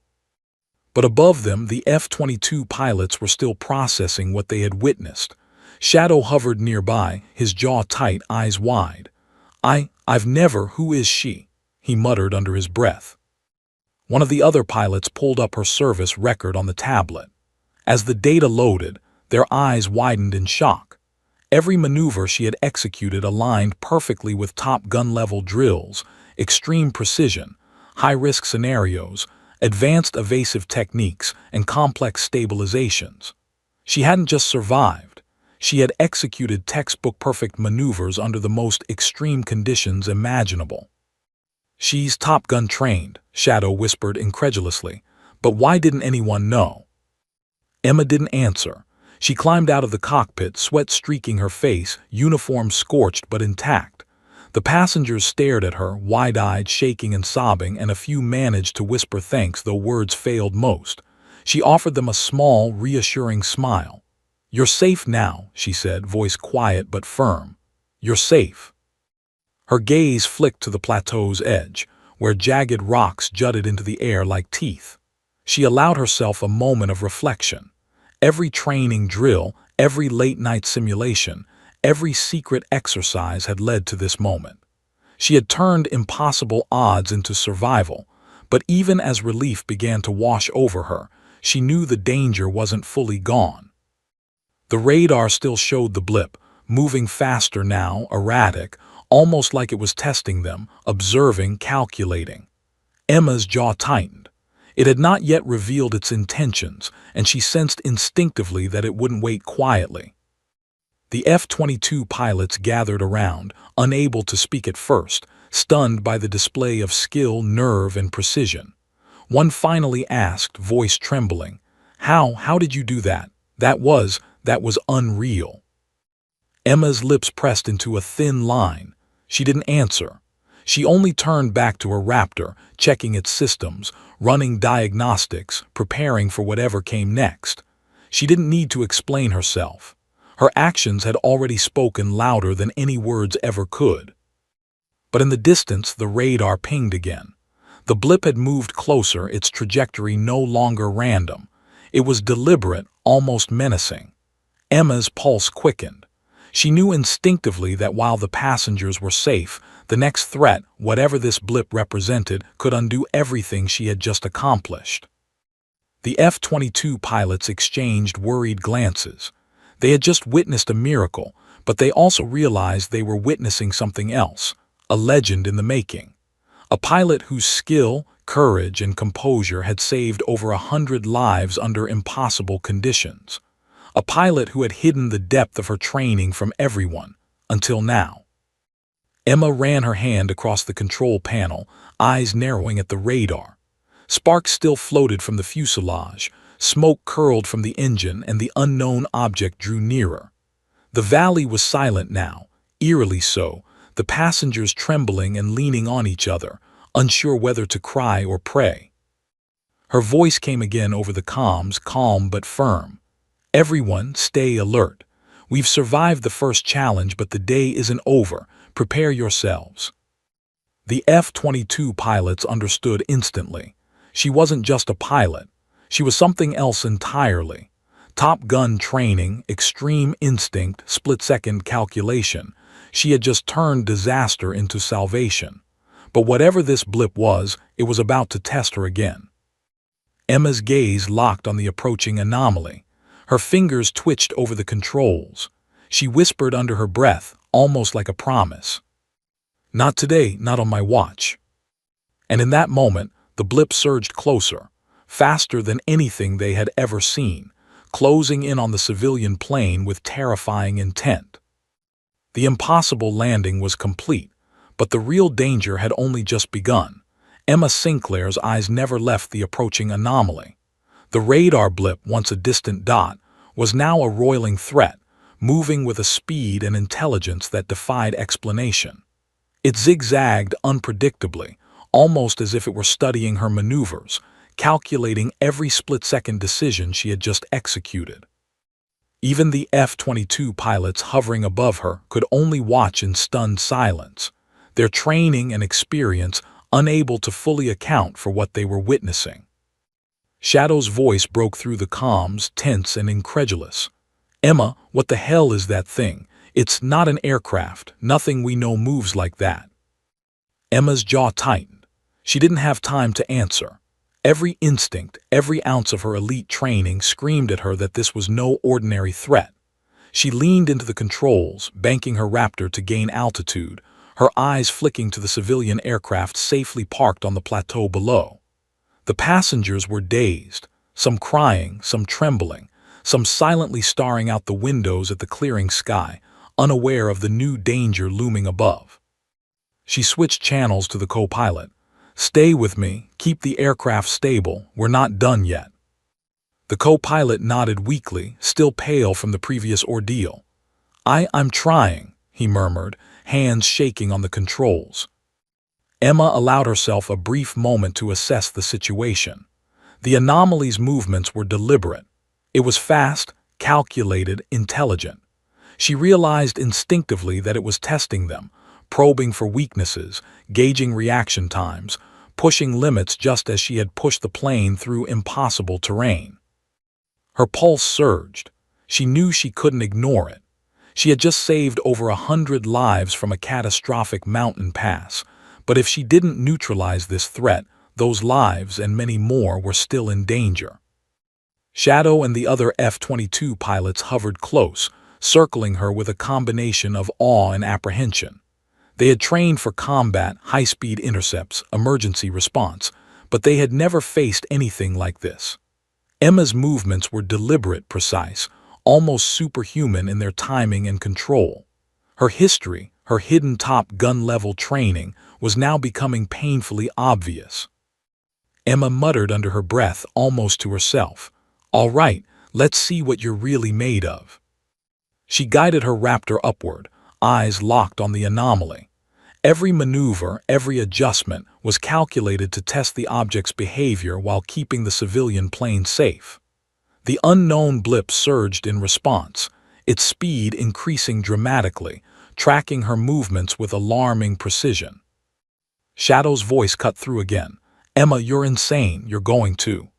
But above them, the F-22 pilots were still processing what they had witnessed. Shadow hovered nearby, his jaw tight, eyes wide. I've never, who is she?" he muttered under his breath. One of the other pilots pulled up her service record on the tablet. As the data loaded, their eyes widened in shock. Every maneuver she had executed aligned perfectly with Top Gun-level drills, extreme precision, high-risk scenarios, advanced evasive techniques, and complex stabilizations. She hadn't just survived. She had executed textbook-perfect maneuvers under the most extreme conditions imaginable. "She's Top Gun trained," Shadow whispered incredulously. "But why didn't anyone know?" Emma didn't answer. She climbed out of the cockpit, sweat streaking her face, uniform scorched but intact. The passengers stared at her, wide-eyed, shaking and sobbing, and a few managed to whisper thanks, though words failed most. She offered them a small, reassuring smile. "You're safe now," she said, voice quiet but firm. "You're safe." Her gaze flicked to the plateau's edge, where jagged rocks jutted into the air like teeth. She allowed herself a moment of reflection. Every training drill, every late-night simulation, every secret exercise had led to this moment. She had turned impossible odds into survival, but even as relief began to wash over her, she knew the danger wasn't fully gone. The radar still showed the blip, moving faster now, erratic, almost like it was testing them, observing, calculating. Emma's jaw tightened. It had not yet revealed its intentions, and she sensed instinctively that it wouldn't wait quietly. The F-22 pilots gathered around, unable to speak at first, stunned by the display of skill, nerve, and precision. One finally asked, voice trembling, How did you do that? That was unreal." Emma's lips pressed into a thin line. She didn't answer. She only turned back to her Raptor, checking its systems, running diagnostics, preparing for whatever came next. She didn't need to explain herself. Her actions had already spoken louder than any words ever could. But in the distance, the radar pinged again. The blip had moved closer, its trajectory no longer random. It was deliberate, almost menacing. Emma's pulse quickened. She knew instinctively that while the passengers were safe, the next threat, whatever this blip represented, could undo everything she had just accomplished. The F-22 pilots exchanged worried glances. They had just witnessed a miracle, but they also realized they were witnessing something else, a legend in the making. A pilot whose skill, courage, and composure had saved over 100 lives under impossible conditions. A pilot who had hidden the depth of her training from everyone, until now. Emma ran her hand across the control panel, eyes narrowing at the radar. Sparks still floated from the fuselage, smoke curled from the engine, and the unknown object drew nearer. The valley was silent now, eerily so, the passengers trembling and leaning on each other, unsure whether to cry or pray. Her voice came again over the comms, calm but firm. "Everyone, stay alert. We've survived the first challenge, but the day isn't over. Prepare yourselves." The F-22 pilots understood instantly. She wasn't just a pilot. She was something else entirely. Top Gun training, extreme instinct, split-second calculation. She had just turned disaster into salvation. But whatever this blip was, it was about to test her again. Emma's gaze locked on the approaching anomaly. Her fingers twitched over the controls. She whispered under her breath, almost like a promise. "Not today, not on my watch." And in that moment, the blip surged closer, faster than anything they had ever seen, closing in on the civilian plane with terrifying intent. The impossible landing was complete, but the real danger had only just begun. Emma Sinclair's eyes never left the approaching anomaly. The radar blip, once a distant dot, was now a roiling threat, moving with a speed and intelligence that defied explanation. It zigzagged unpredictably, almost as if it were studying her maneuvers, calculating every split-second decision she had just executed. Even the F-22 pilots hovering above her could only watch in stunned silence, their training and experience unable to fully account for what they were witnessing. Shadow's voice broke through the comms, tense and incredulous. "Emma, what the hell is that thing? It's not an aircraft. Nothing we know moves like that." Emma's jaw tightened. She didn't have time to answer. Every instinct, every ounce of her elite training screamed at her that this was no ordinary threat. She leaned into the controls, banking her Raptor to gain altitude, her eyes flicking to the civilian aircraft safely parked on the plateau below. The passengers were dazed, some crying, some trembling, some silently staring out the windows at the clearing sky, unaware of the new danger looming above. She switched channels to the co-pilot. "Stay with me, keep the aircraft stable, we're not done yet." The co-pilot nodded weakly, still pale from the previous ordeal. I'm trying," he murmured, hands shaking on the controls. Emma allowed herself a brief moment to assess the situation. The anomaly's movements were deliberate. It was fast, calculated, intelligent. She realized instinctively that it was testing them, probing for weaknesses, gauging reaction times, pushing limits just as she had pushed the plane through impossible terrain. Her pulse surged. She knew she couldn't ignore it. She had just saved over 100 lives from a catastrophic mountain pass, but if she didn't neutralize this threat, those lives and many more were still in danger. Shadow and the other F-22 pilots hovered close, circling her with a combination of awe and apprehension. They had trained for combat, high-speed intercepts, emergency response, but they had never faced anything like this. Emma's movements were deliberate, precise, almost superhuman in their timing and control. Her history, her hidden Top Gun-level training, was now becoming painfully obvious. Emma muttered under her breath, almost to herself, "All right, let's see what you're really made of." She guided her Raptor upward, eyes locked on the anomaly. Every maneuver, every adjustment was calculated to test the object's behavior while keeping the civilian plane safe. The unknown blip surged in response, its speed increasing dramatically, tracking her movements with alarming precision. Shadow's voice cut through again. "Emma, you're insane. You're going to."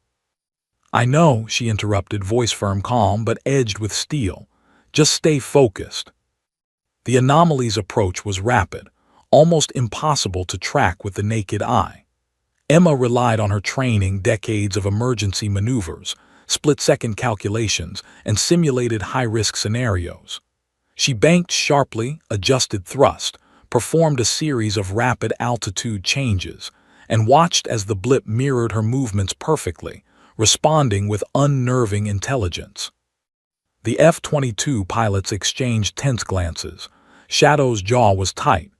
"I know," she interrupted, voice firm, calm, but edged with steel. "Just stay focused." The anomaly's approach was rapid, almost impossible to track with the naked eye. Emma relied on her training, decades of emergency maneuvers, split-second calculations, and simulated high-risk scenarios. She banked sharply, adjusted thrust, performed a series of rapid altitude changes, and watched as the blip mirrored her movements perfectly, responding with unnerving intelligence. The F-22 pilots exchanged tense glances. Shadow's jaw was tight.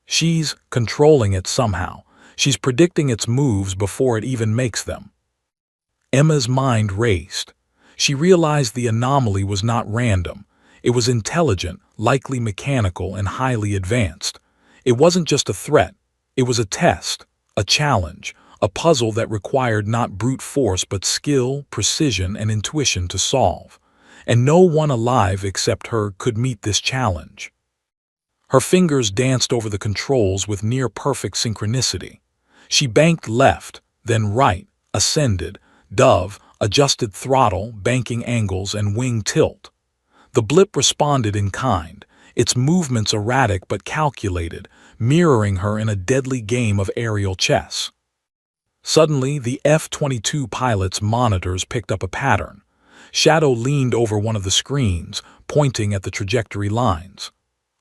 She's controlling it somehow. She's predicting its moves before it even makes them. Emma's mind raced. She realized the anomaly was not random. It was intelligent, likely mechanical, and highly advanced. It wasn't just a threat. It was a test, a challenge, a puzzle that required not brute force but skill, precision, and intuition to solve. And no one alive except her could meet this challenge. Her fingers danced over the controls with near-perfect synchronicity. She banked left, then right, ascended, dove, adjusted throttle, banking angles, and wing tilt. The blip responded in kind, its movements erratic but calculated, mirroring her in a deadly game of aerial chess. Suddenly, the F-22 pilot's monitors picked up a pattern. Shadow leaned over one of the screens, pointing at the trajectory lines.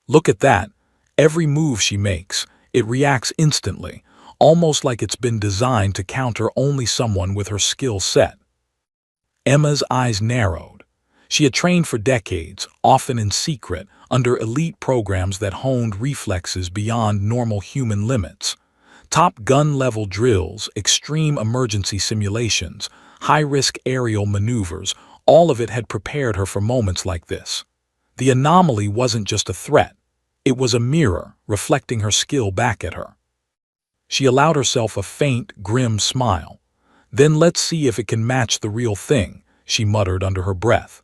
"Look at that. Every move she makes, it reacts instantly, almost like it's been designed to counter only someone with her skill set." Emma's eyes narrowed. She had trained for decades, often in secret, under elite programs that honed reflexes beyond normal human limits. Top Gun-level drills, extreme emergency simulations, high-risk aerial maneuvers, all of it had prepared her for moments like this. The anomaly wasn't just a threat. It was a mirror, reflecting her skill back at her. She allowed herself a faint, grim smile. "Then let's see if it can match the real thing," she muttered under her breath.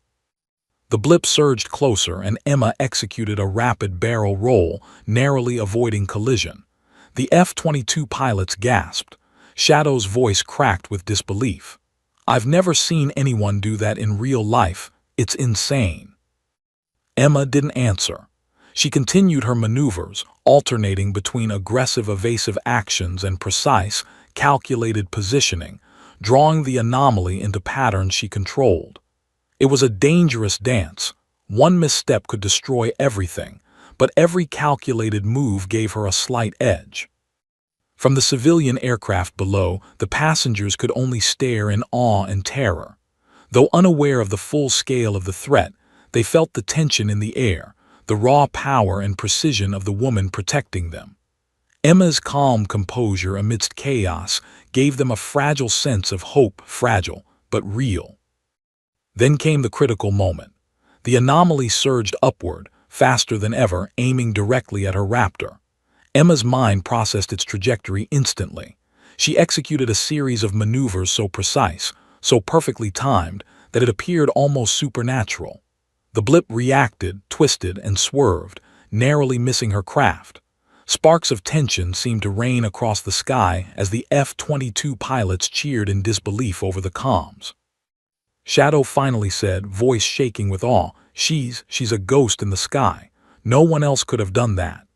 The blip surged closer, and Emma executed a rapid barrel roll, narrowly avoiding collision. The F-22 pilots gasped. Shadow's voice cracked with disbelief. "I've never seen anyone do that in real life. It's insane." Emma didn't answer. She continued her maneuvers, alternating between aggressive, evasive actions and precise, calculated positioning, drawing the anomaly into patterns she controlled. It was a dangerous dance. One misstep could destroy everything, but every calculated move gave her a slight edge. From the civilian aircraft below, the passengers could only stare in awe and terror. Though unaware of the full scale of the threat, they felt the tension in the air, the raw power and precision of the woman protecting them. Emma's calm composure amidst chaos gave them a fragile sense of hope, fragile, but real. Then came the critical moment. The anomaly surged upward, faster than ever, aiming directly at her Raptor. Emma's mind processed its trajectory instantly. She executed a series of maneuvers so precise, so perfectly timed, that it appeared almost supernatural. The blip reacted, twisted, and swerved, narrowly missing her craft. Sparks of tension seemed to rain across the sky as the F-22 pilots cheered in disbelief over the comms. Shadow finally said, voice shaking with awe, She's a ghost in the sky. No one else could have done that."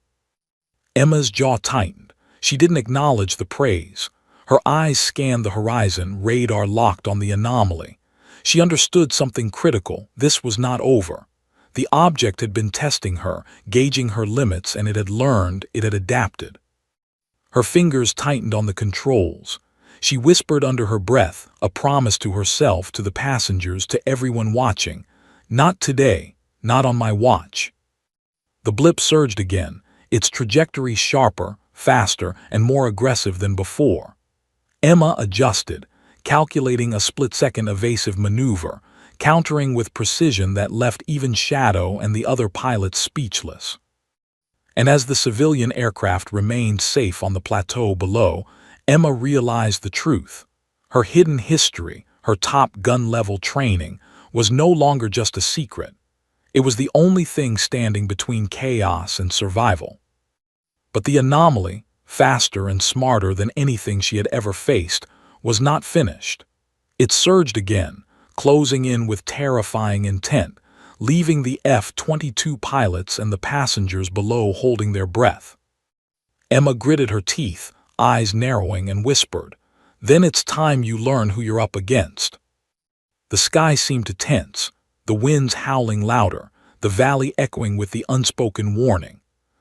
Emma's jaw tightened. She didn't acknowledge the praise. Her eyes scanned the horizon, radar locked on the anomaly. She understood something critical. This was not over. The object had been testing her, gauging her limits, and it had learned, it had adapted. Her fingers tightened on the controls. She whispered under her breath, a promise to herself, to the passengers, to everyone watching, "Not today, not on my watch." The blip surged again, its trajectory sharper, faster, and more aggressive than before. Emma adjusted, calculating a split-second evasive maneuver, countering with precision that left even Shadow and the other pilots speechless. And as the civilian aircraft remained safe on the plateau below, Emma realized the truth. Her hidden history, her Top Gun-level training, was no longer just a secret. It was the only thing standing between chaos and survival. But the anomaly, faster and smarter than anything she had ever faced, was not finished. It surged again, closing in with terrifying intent, leaving the F-22 pilots and the passengers below holding their breath. Emma gritted her teeth, eyes narrowing, and whispered, "Then it's time you learn who you're up against." The sky seemed to tense, the winds howling louder, the valley echoing with the unspoken warning.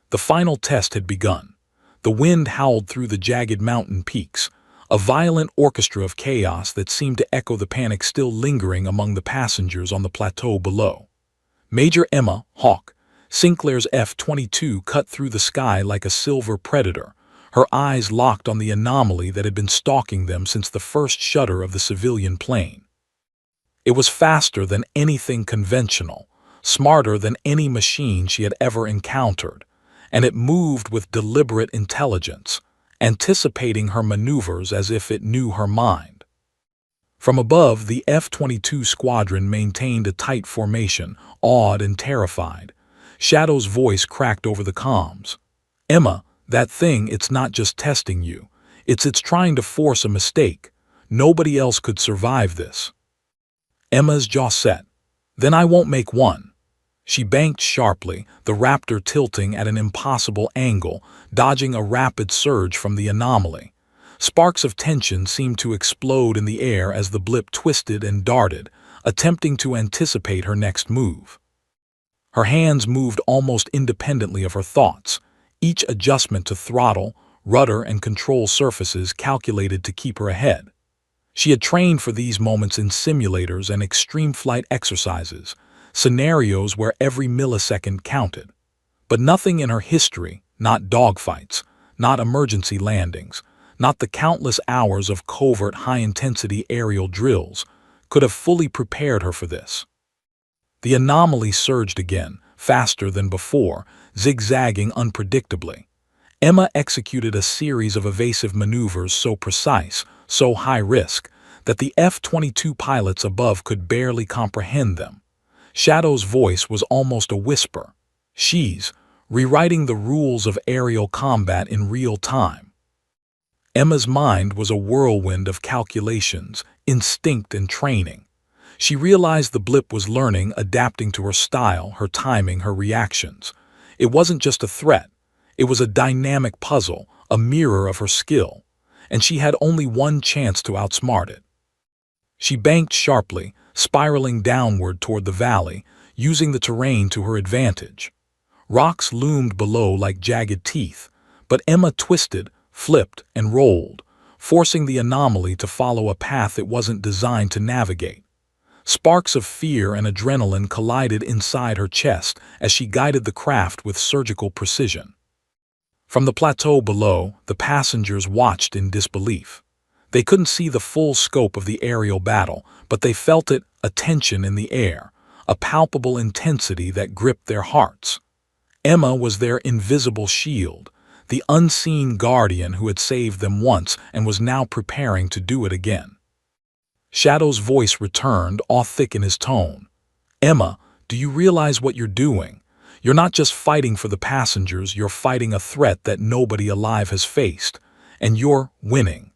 The final test had begun. The wind howled through the jagged mountain peaks, a violent orchestra of chaos that seemed to echo the panic still lingering among the passengers on the plateau below. Major Emma Hawk, Sinclair's F-22 cut through the sky like a silver predator, her eyes locked on the anomaly that had been stalking them since the first shudder of the civilian plane. It was faster than anything conventional, smarter than any machine she had ever encountered, and it moved with deliberate intelligence, anticipating her maneuvers as if it knew her mind. From above, the F-22 squadron maintained a tight formation, awed and terrified. Shadow's voice cracked over the comms. "Emma, that thing, it's not just testing you. It's trying to force a mistake. Nobody else could survive this." Emma's jaw set. "Then I won't make one." She banked sharply, the Raptor tilting at an impossible angle, dodging a rapid surge from the anomaly. Sparks of tension seemed to explode in the air as the blip twisted and darted, attempting to anticipate her next move. Her hands moved almost independently of her thoughts, each adjustment to throttle, rudder, and control surfaces calculated to keep her ahead. She had trained for these moments in simulators and extreme flight exercises, scenarios where every millisecond counted. But nothing in her history, not dogfights, not emergency landings, not the countless hours of covert high-intensity aerial drills, could have fully prepared her for this. The anomaly surged again, faster than before, zigzagging unpredictably. Emma executed a series of evasive maneuvers so precise, so high-risk, that the F-22 pilots above could barely comprehend them. Shadow's voice was almost a whisper. She's rewriting the rules of aerial combat in real time. Emma's mind was a whirlwind of calculations, instinct, and training. She realized the blip was learning, adapting to her style, her timing, her reactions. It wasn't just a threat. It was a dynamic puzzle, a mirror of her skill, and she had only one chance to outsmart it. She banked sharply, spiraling downward toward the valley, using the terrain to her advantage. Rocks loomed below like jagged teeth, but Emma twisted, flipped, and rolled, forcing the anomaly to follow a path it wasn't designed to navigate. Sparks of fear and adrenaline collided inside her chest as she guided the craft with surgical precision. From the plateau below, the passengers watched in disbelief. They couldn't see the full scope of the aerial battle, but they felt it, a tension in the air, a palpable intensity that gripped their hearts. Emma was their invisible shield, the unseen guardian who had saved them once and was now preparing to do it again. Shadow's voice returned, awe thick in his tone. "Emma, do you realize what you're doing? You're not just fighting for the passengers, you're fighting a threat that nobody alive has faced, and you're winning."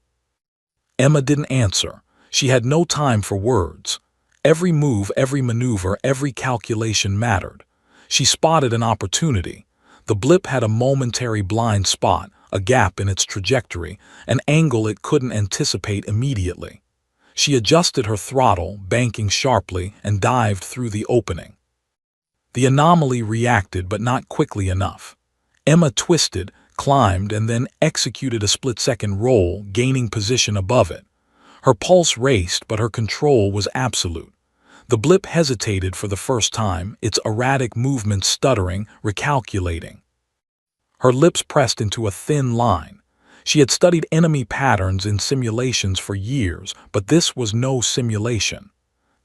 Emma didn't answer. She had no time for words. Every move, every maneuver, every calculation mattered. She spotted an opportunity. The blip had a momentary blind spot, a gap in its trajectory, an angle it couldn't anticipate immediately. She adjusted her throttle, banking sharply, and dived through the opening. The anomaly reacted, but not quickly enough. Emma twisted, climbed, and then executed a split-second roll, gaining position above it. Her pulse raced, but her control was absolute. The blip hesitated for the first time, its erratic movements stuttering, recalculating. Her lips pressed into a thin line. She had studied enemy patterns in simulations for years, but this was no simulation.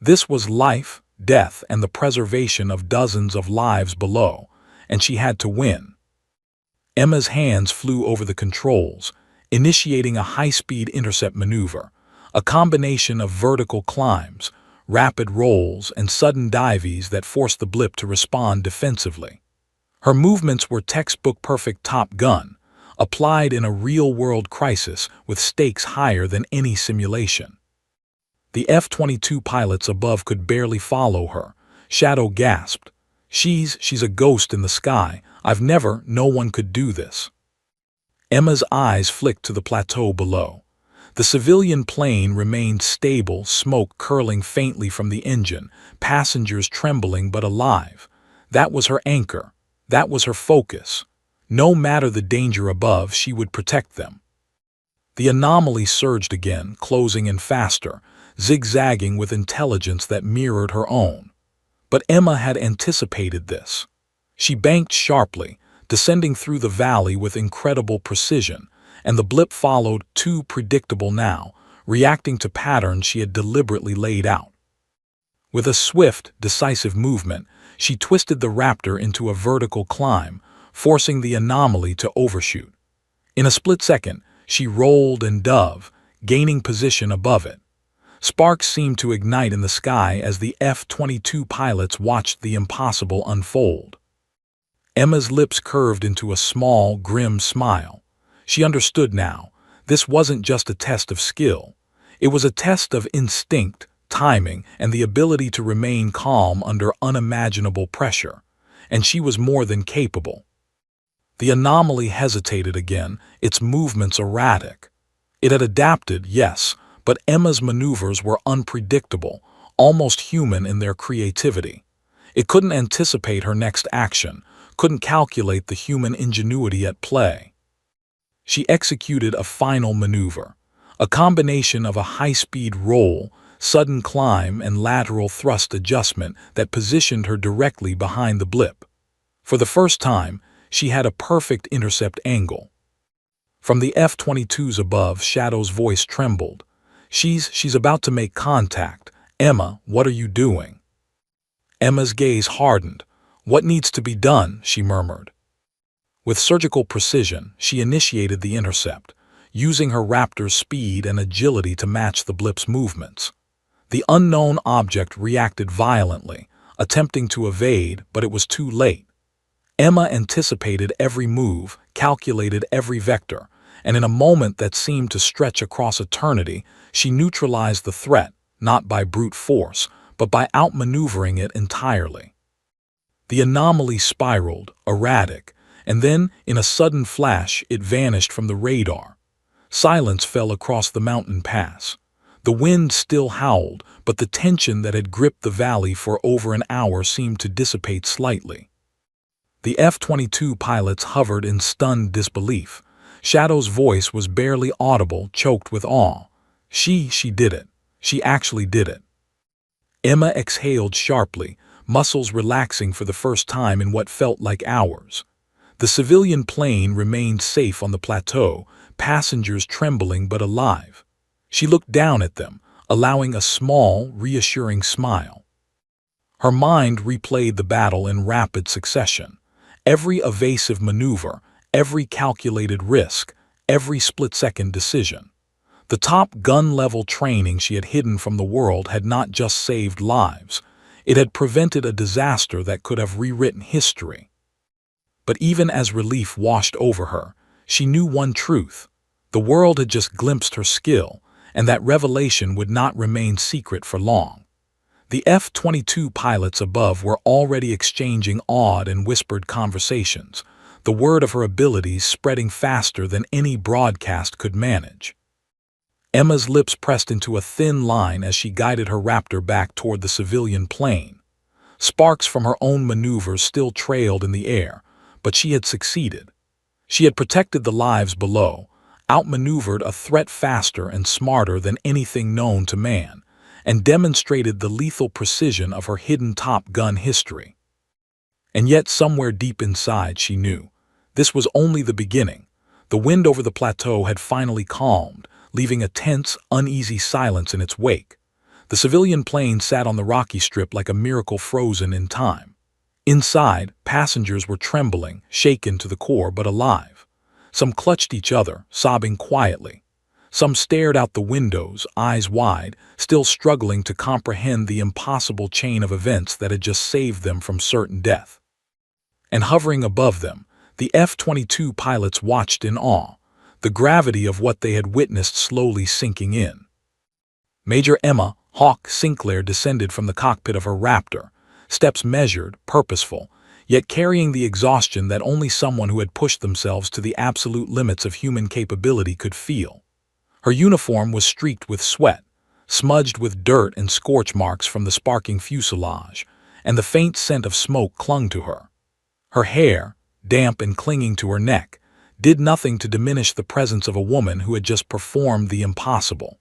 This was life, death, and the preservation of dozens of lives below, and she had to win. Emma's hands flew over the controls, initiating a high-speed intercept maneuver, a combination of vertical climbs, rapid rolls, and sudden dives that forced the blip to respond defensively. Her movements were textbook-perfect Top Gun, applied in a real-world crisis with stakes higher than any simulation. The F-22 pilots above could barely follow her. Shadow gasped. She's a ghost in the sky. No one could do this." Emma's eyes flicked to the plateau below. The civilian plane remained stable, smoke curling faintly from the engine, passengers trembling but alive. That was her anchor. That was her focus. No matter the danger above, she would protect them. The anomaly surged again, closing in faster, zigzagging with intelligence that mirrored her own. But Emma had anticipated this. She banked sharply, descending through the valley with incredible precision, and the blip followed, too predictable now, reacting to patterns she had deliberately laid out. With a swift, decisive movement, she twisted the Raptor into a vertical climb, forcing the anomaly to overshoot. In a split second, she rolled and dove, gaining position above it. Sparks seemed to ignite in the sky as the F-22 pilots watched the impossible unfold. Emma's lips curved into a small, grim smile. She understood now. This wasn't just a test of skill. It was a test of instinct, timing, and the ability to remain calm under unimaginable pressure. And she was more than capable. The anomaly hesitated again, its movements erratic. It had adapted, yes, but Emma's maneuvers were unpredictable, almost human in their creativity. It couldn't anticipate her next action, couldn't calculate the human ingenuity at play. She executed a final maneuver, a combination of a high-speed roll, sudden climb, and lateral thrust adjustment that positioned her directly behind the blip. For the first time, she had a perfect intercept angle. From the F-22s above, Shadow's voice trembled. She's about to make contact. Emma, what are you doing?" Emma's gaze hardened. "What needs to be done?" she murmured. With surgical precision, she initiated the intercept, using her Raptor's speed and agility to match the blip's movements. The unknown object reacted violently, attempting to evade, but it was too late. Emma anticipated every move, calculated every vector, and in a moment that seemed to stretch across eternity, she neutralized the threat, not by brute force, but by outmaneuvering it entirely. The anomaly spiraled, erratic, and then, in a sudden flash, it vanished from the radar. Silence fell across the mountain pass. The wind still howled, but the tension that had gripped the valley for over an hour seemed to dissipate slightly. The F-22 pilots hovered in stunned disbelief. Shadow's voice was barely audible, choked with awe. She did it. She actually did it." Emma exhaled sharply, muscles relaxing for the first time in what felt like hours. The civilian plane remained safe on the plateau, passengers trembling but alive. She looked down at them, allowing a small, reassuring smile. Her mind replayed the battle in rapid succession. Every evasive maneuver, every calculated risk, every split-second decision. The Top Gun-level training she had hidden from the world had not just saved lives. It had prevented a disaster that could have rewritten history. But even as relief washed over her, she knew one truth. The world had just glimpsed her skill, and that revelation would not remain secret for long. The F-22 pilots above were already exchanging awed and whispered conversations, the word of her abilities spreading faster than any broadcast could manage. Emma's lips pressed into a thin line as she guided her Raptor back toward the civilian plane. Sparks from her own maneuvers still trailed in the air, but she had succeeded. She had protected the lives below, outmaneuvered a threat faster and smarter than anything known to man, and demonstrated the lethal precision of her hidden Top Gun history. And yet somewhere deep inside she knew. This was only the beginning. The wind over the plateau had finally calmed, leaving a tense, uneasy silence in its wake. The civilian plane sat on the rocky strip like a miracle frozen in time. Inside, passengers were trembling, shaken to the core but alive. Some clutched each other, sobbing quietly. Some stared out the windows, eyes wide, still struggling to comprehend the impossible chain of events that had just saved them from certain death. And hovering above them, the F-22 pilots watched in awe, the gravity of what they had witnessed slowly sinking in. Major Emma Hawk Sinclair descended from the cockpit of her Raptor, steps measured, purposeful, yet carrying the exhaustion that only someone who had pushed themselves to the absolute limits of human capability could feel. Her uniform was streaked with sweat, smudged with dirt and scorch marks from the sparking fuselage, and the faint scent of smoke clung to her. Her hair, damp and clinging to her neck, did nothing to diminish the presence of a woman who had just performed the impossible.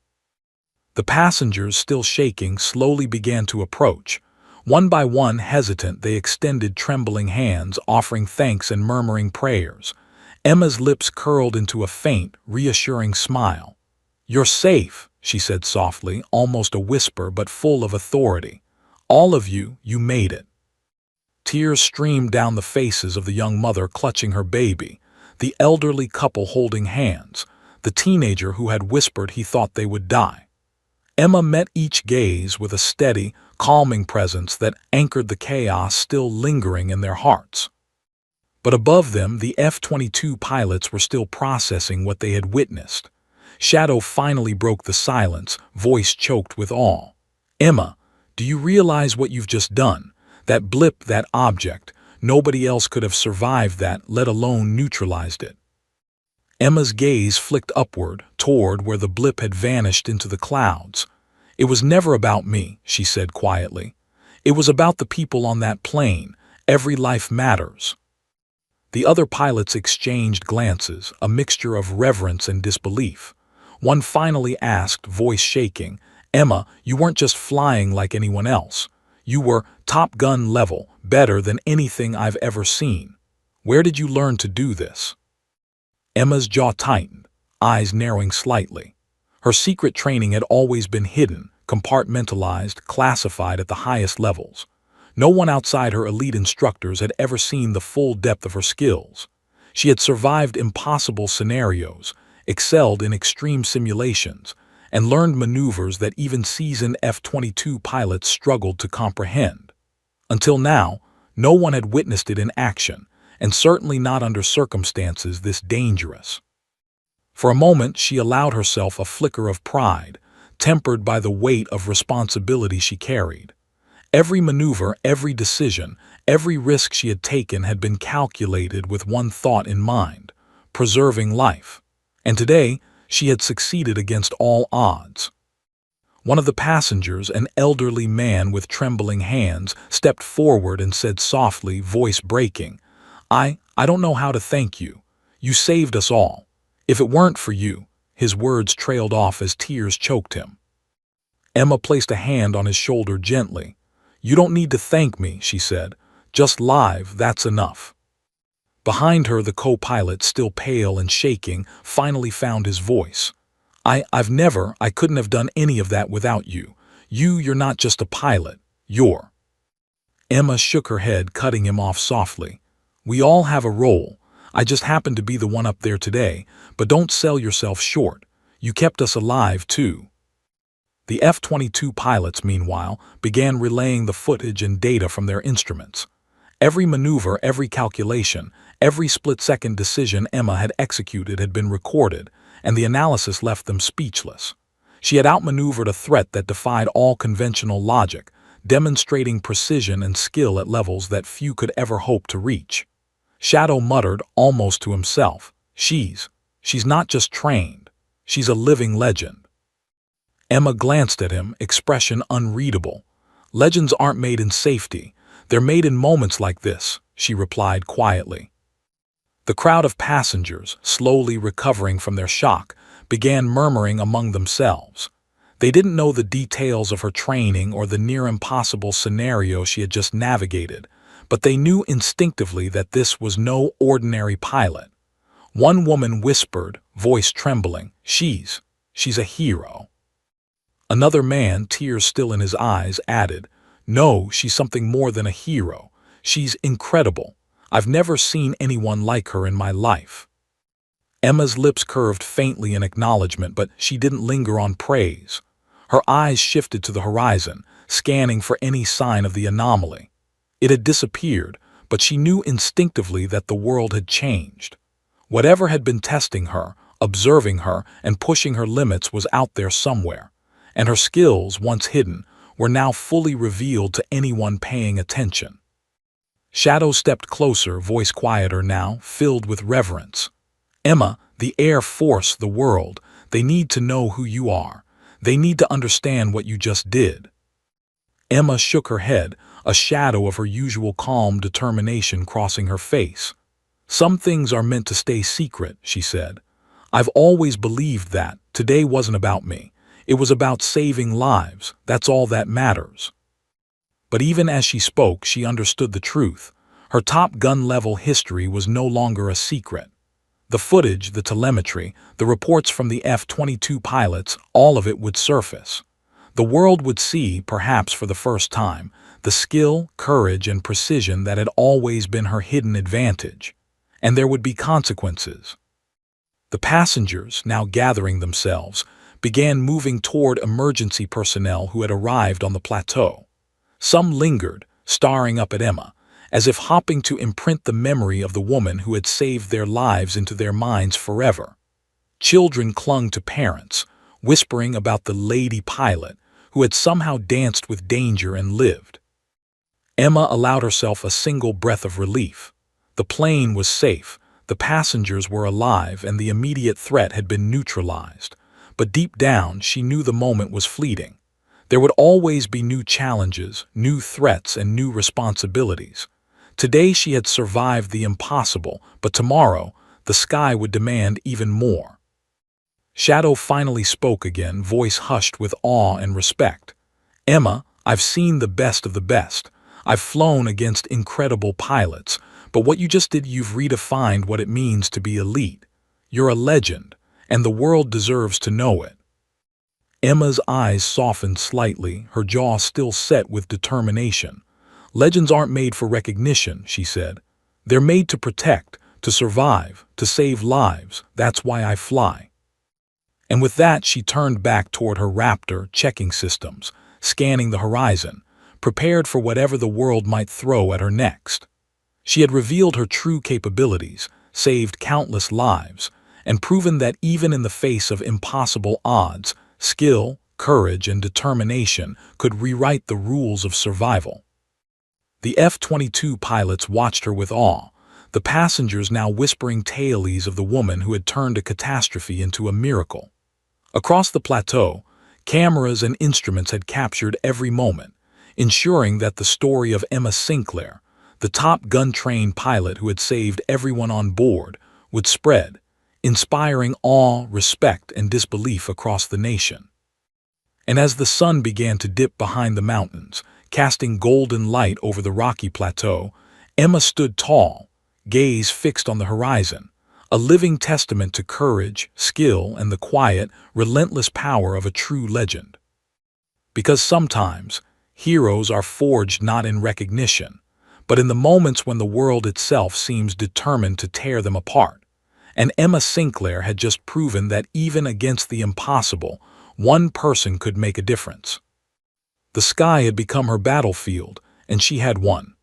The passengers, still shaking, slowly began to approach. One by one, hesitant, they extended trembling hands, offering thanks and murmuring prayers. Emma's lips curled into a faint, reassuring smile. "You're safe," she said softly, almost a whisper but full of authority. "All of you, you made it." Tears streamed down the faces of the young mother clutching her baby, the elderly couple holding hands, the teenager who had whispered he thought they would die. Emma met each gaze with a steady, calming presence that anchored the chaos still lingering in their hearts. But above them, the F-22 pilots were still processing what they had witnessed. Shadow finally broke the silence, voice choked with awe. "Emma, do you realize what you've just done? That blip, that object, nobody else could have survived that, let alone neutralized it." Emma's gaze flicked upward, toward where the blip had vanished into the clouds. "It was never about me," she said quietly. "It was about the people on that plane. Every life matters." The other pilots exchanged glances, a mixture of reverence and disbelief. One finally asked, voice shaking, "Emma, you weren't just flying like anyone else. You were Top Gun level, better than anything I've ever seen. Where did you learn to do this?" Emma's jaw tightened, eyes narrowing slightly. Her secret training had always been hidden, compartmentalized, classified at the highest levels. No one outside her elite instructors had ever seen the full depth of her skills. She had survived impossible scenarios, excelled in extreme simulations, and learned maneuvers that even seasoned F-22 pilots struggled to comprehend. Until now, no one had witnessed it in action, and certainly not under circumstances this dangerous. For a moment, she allowed herself a flicker of pride, tempered by the weight of responsibility she carried. Every maneuver, every decision, every risk she had taken had been calculated with one thought in mind: preserving life. And today, she had succeeded against all odds. One of the passengers, an elderly man with trembling hands, stepped forward and said softly, voice breaking, I don't know how to thank you. You saved us all. If it weren't for you," his words trailed off as tears choked him. Emma placed a hand on his shoulder gently. "You don't need to thank me," she said. "Just live, that's enough." Behind her, the co-pilot, still pale and shaking, finally found his voice. I couldn't have done any of that without you. You're not just a pilot. You're." Emma shook her head, cutting him off softly. "We all have a role. I just happen to be the one up there today, but don't sell yourself short. You kept us alive, too." The F-22 pilots, meanwhile, began relaying the footage and data from their instruments. Every maneuver, every calculation, every split-second decision Emma had executed had been recorded, and the analysis left them speechless. She had outmaneuvered a threat that defied all conventional logic, demonstrating precision and skill at levels that few could ever hope to reach. Shadow muttered, almost to himself, She's not just trained. She's a living legend." Emma glanced at him, expression unreadable. "Legends aren't made in safety. They're made in moments like this," she replied quietly. The crowd of passengers, slowly recovering from their shock, began murmuring among themselves. They didn't know the details of her training or the near-impossible scenario she had just navigated, but they knew instinctively that this was no ordinary pilot. One woman whispered, voice trembling, She's a hero." Another man, tears still in his eyes, added, "No, she's something more than a hero. She's incredible. I've never seen anyone like her in my life." Emma's lips curved faintly in acknowledgement, but she didn't linger on praise. Her eyes shifted to the horizon, scanning for any sign of the anomaly. It had disappeared, but she knew instinctively that the world had changed. Whatever had been testing her, observing her, and pushing her limits was out there somewhere, and her skills, once hidden, were now fully revealed to anyone paying attention. Shadow stepped closer, voice quieter now, filled with reverence. "Emma, the Air Force, the world, they need to know who you are. They need to understand what you just did." Emma shook her head, a shadow of her usual calm determination crossing her face. "Some things are meant to stay secret," she said. "I've always believed that. Today wasn't about me. It was about saving lives. That's all that matters." But even as she spoke, she understood the truth. Her Top Gun-level history was no longer a secret. The footage, the telemetry, the reports from the F-22 pilots, all of it would surface. The world would see, perhaps for the first time, the skill, courage, and precision that had always been her hidden advantage. And there would be consequences. The passengers, now gathering themselves, began moving toward emergency personnel who had arrived on the plateau. Some lingered, staring up at Emma, as if hoping to imprint the memory of the woman who had saved their lives into their minds forever. Children clung to parents, whispering about the lady pilot who had somehow danced with danger and lived. Emma allowed herself a single breath of relief. The plane was safe, the passengers were alive, and the immediate threat had been neutralized. But deep down, she knew the moment was fleeting. There would always be new challenges, new threats, and new responsibilities. Today she had survived the impossible, but tomorrow, the sky would demand even more. Shadow finally spoke again, voice hushed with awe and respect. "Emma, I've seen the best of the best. I've flown against incredible pilots, but what you just did, you've redefined what it means to be elite. You're a legend, and the world deserves to know it." Emma's eyes softened slightly, her jaw still set with determination. "Legends aren't made for recognition," she said. "They're made to protect, to survive, to save lives. That's why I fly." And with that, she turned back toward her Raptor checking systems, scanning the horizon, prepared for whatever the world might throw at her next. She had revealed her true capabilities, saved countless lives, and proven that even in the face of impossible odds, skill, courage, and determination could rewrite the rules of survival. The F-22 pilots watched her with awe, the passengers now whispering tales of the woman who had turned a catastrophe into a miracle. Across the plateau, cameras and instruments had captured every moment, ensuring that the story of Emma Sinclair, the Top Gun-trained pilot who had saved everyone on board, would spread, inspiring awe, respect, and disbelief across the nation. And as the sun began to dip behind the mountains, casting golden light over the rocky plateau, Emma stood tall, gaze fixed on the horizon, a living testament to courage, skill, and the quiet, relentless power of a true legend. Because sometimes, heroes are forged not in recognition, but in the moments when the world itself seems determined to tear them apart. And Emma Sinclair had just proven that even against the impossible, one person could make a difference. The sky had become her battlefield, and she had won.